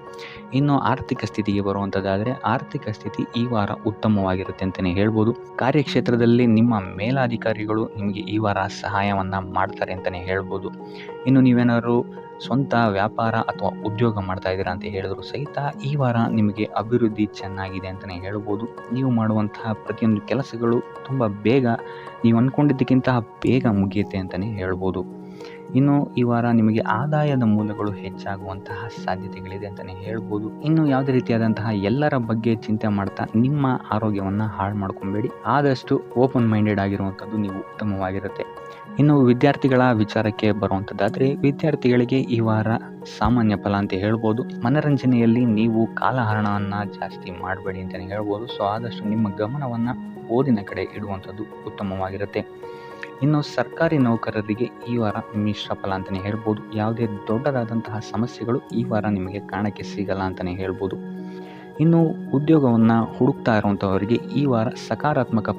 ಇನ್ನು ಆರ್ಥಿಕ ಸ್ಥಿತಿಗೆ ಬರುವಂಥದ್ದಾದರೆ ಆರ್ಥಿಕ ಸ್ಥಿತಿ ಈ ವಾರ ಉತ್ತಮವಾಗಿರುತ್ತೆ ಅಂತಲೇ ಹೇಳ್ಬೋದು. ಕಾರ್ಯಕ್ಷೇತ್ರದಲ್ಲಿ ನಿಮ್ಮ ಮೇಲಾಧಿಕಾರಿಗಳು ನಿಮಗೆ ಈ ವಾರ ಸಹಾಯವನ್ನು ಮಾಡ್ತಾರೆ ಅಂತಲೇ ಹೇಳ್ಬೋದು. ಇನ್ನು ನೀವೇನಾದ್ರು ಸ್ವಂತ ವ್ಯಾಪಾರ ಅಥವಾ ಉದ್ಯೋಗ ಮಾಡ್ತಾ ಇದ್ದೀರಾ ಅಂತ ಹೇಳಿದ್ರು ಸಹಿತ ಈ ವಾರ ನಿಮಗೆ ಅಭಿವೃದ್ಧಿ ಚೆನ್ನಾಗಿದೆ ಅಂತಲೇ ಹೇಳ್ಬೋದು. ನೀವು ಮಾಡುವಂತಹ ಪ್ರತಿಯೊಂದು ಕೆಲಸಗಳು ತುಂಬ ಬೇಗ ನೀವು ಅಂದ್ಕೊಂಡಿದ್ದಕ್ಕಿಂತ ಬೇಗ ಮುಗಿಯುತ್ತೆ ಅಂತಲೇ ಹೇಳ್ಬೋದು. ಇನ್ನು ಈ ವಾರ ನಿಮಗೆ ಆದಾಯದ ಮೂಲಗಳು ಹೆಚ್ಚಾಗುವಂತಹ ಸಾಧ್ಯತೆಗಳಿದೆ ಅಂತಲೇ ಹೇಳ್ಬೋದು. ಇನ್ನು ಯಾವುದೇ ರೀತಿಯಾದಂತಹ ಎಲ್ಲರ ಬಗ್ಗೆ ಚಿಂತೆ ಮಾಡ್ತಾ ನಿಮ್ಮ ಆರೋಗ್ಯವನ್ನು ಹಾಳು ಮಾಡ್ಕೊಬೇಡಿ. ಆದಷ್ಟು ಓಪನ್ ಮೈಂಡೆಡ್ ಆಗಿರುವಂಥದ್ದು ನೀವು ಉತ್ತಮವಾಗಿರುತ್ತೆ. ಇನ್ನು ವಿದ್ಯಾರ್ಥಿಗಳ ವಿಚಾರಕ್ಕೆ ಬರುವಂಥದ್ದಾದರೆ ವಿದ್ಯಾರ್ಥಿಗಳಿಗೆ ಈ ವಾರ ಸಾಮಾನ್ಯ ಫಲ ಅಂತ ಹೇಳ್ಬೋದು. ಮನರಂಜನೆಯಲ್ಲಿ ನೀವು ಕಾಲಹರಣವನ್ನು ಜಾಸ್ತಿ ಮಾಡಬೇಡಿ ಅಂತಲೇ ಹೇಳ್ಬೋದು. ಸೊ ಆದಷ್ಟು ನಿಮ್ಮ ಗಮನವನ್ನು ಓದಿನ ಕಡೆ ಇಡುವಂಥದ್ದು ಉತ್ತಮವಾಗಿರುತ್ತೆ. ಇನ್ನು ಸರ್ಕಾರಿ ನೌಕರರಿಗೆ ಈ ವಾರ ಮಿಶ್ರ ಫಲ ಅಂತಲೇ ಹೇಳ್ಬೋದು. ಯಾವುದೇ ದೊಡ್ಡದಾದಂತಹ ಸಮಸ್ಯೆಗಳು ಈ ವಾರ ನಿಮಗೆ ಕಾಣಕ್ಕೆ ಸಿಗಲ್ಲ ಅಂತಲೇ ಹೇಳ್ಬೋದು. ಇನ್ನು ಉದ್ಯೋಗವನ್ನು ಹುಡುಕ್ತಾ ಇರುವಂಥವರಿಗೆ ಈ ವಾರ ಸಕಾರಾತ್ಮಕ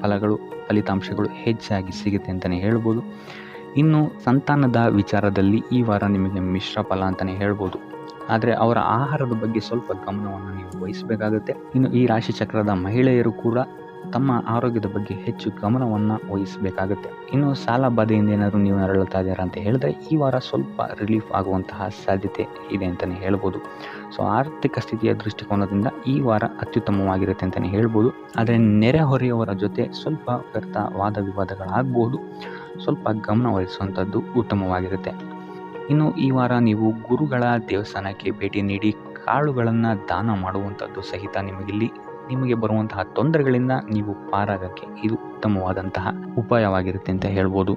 ಫಲಿತಾಂಶಗಳು ಹೆಚ್ಚಾಗಿ ಸಿಗುತ್ತೆ ಅಂತಲೇ ಹೇಳ್ಬೋದು. ಇನ್ನು ಸಂತಾನದ ವಿಚಾರದಲ್ಲಿ ಈ ವಾರ ನಿಮಗೆ ಮಿಶ್ರ ಫಲ ಅಂತಲೇ ಹೇಳ್ಬೋದು. ಆದರೆ ಅವರ ಆಹಾರದ ಬಗ್ಗೆ ಸ್ವಲ್ಪ ಗಮನವನ್ನು ನೀವು ವಹಿಸಬೇಕಾಗುತ್ತೆ. ಇನ್ನು ಈ ರಾಶಿ ಚಕ್ರದ ಮಹಿಳೆಯರು ಕೂಡ ತಮ್ಮ ಆರೋಗ್ಯದ ಬಗ್ಗೆ ಹೆಚ್ಚು ಗಮನವನ್ನು ವಹಿಸಬೇಕಾಗುತ್ತೆ. ಇನ್ನು ಸಾಲ ಬಾಧೆಯಿಂದ ಏನಾದರೂ ನೀವು ನರಳುತ್ತಾ ಇದ್ದೀರಾ ಅಂತ ಹೇಳಿದ್ರೆ ಈ ವಾರ ಸ್ವಲ್ಪ ರಿಲೀಫ್ ಆಗುವಂತಹ ಸಾಧ್ಯತೆ ಇದೆ ಅಂತಲೇ ಹೇಳ್ಬೋದು. ಸೊ ಆರ್ಥಿಕ ಸ್ಥಿತಿಯ ದೃಷ್ಟಿಕೋನದಿಂದ ಈ ವಾರ ಅತ್ಯುತ್ತಮವಾಗಿರುತ್ತೆ ಅಂತಲೇ ಹೇಳ್ಬೋದು. ಆದರೆ ನೆರೆಹೊರೆಯವರ ಜೊತೆ ಸ್ವಲ್ಪ ವ್ಯರ್ಥ ವಾದ ವಿವಾದಗಳಾಗಬಹುದು. ಸ್ವಲ್ಪ ಗಮನ ವಹಿಸುವಂಥದ್ದು ಉತ್ತಮವಾಗಿರುತ್ತೆ. ಇನ್ನು ಈ ವಾರ ನೀವು ಗುರುಗಳ ದೇವಸ್ಥಾನಕ್ಕೆ ಭೇಟಿ ನೀಡಿ ಕಾಳುಗಳನ್ನು ದಾನ ಮಾಡುವಂಥದ್ದು ಸಹಿತ ನಿಮಗೆ ಬರುವಂತಹ ತೊಂದರೆಗಳಿಂದ ನೀವು ಪಾರಾಗಕ್ಕೆ ಇದು ಉತ್ತಮವಾದಂತಹ ಉಪಾಯವಾಗಿರುತ್ತೆ ಅಂತ ಹೇಳ್ಬೋದು.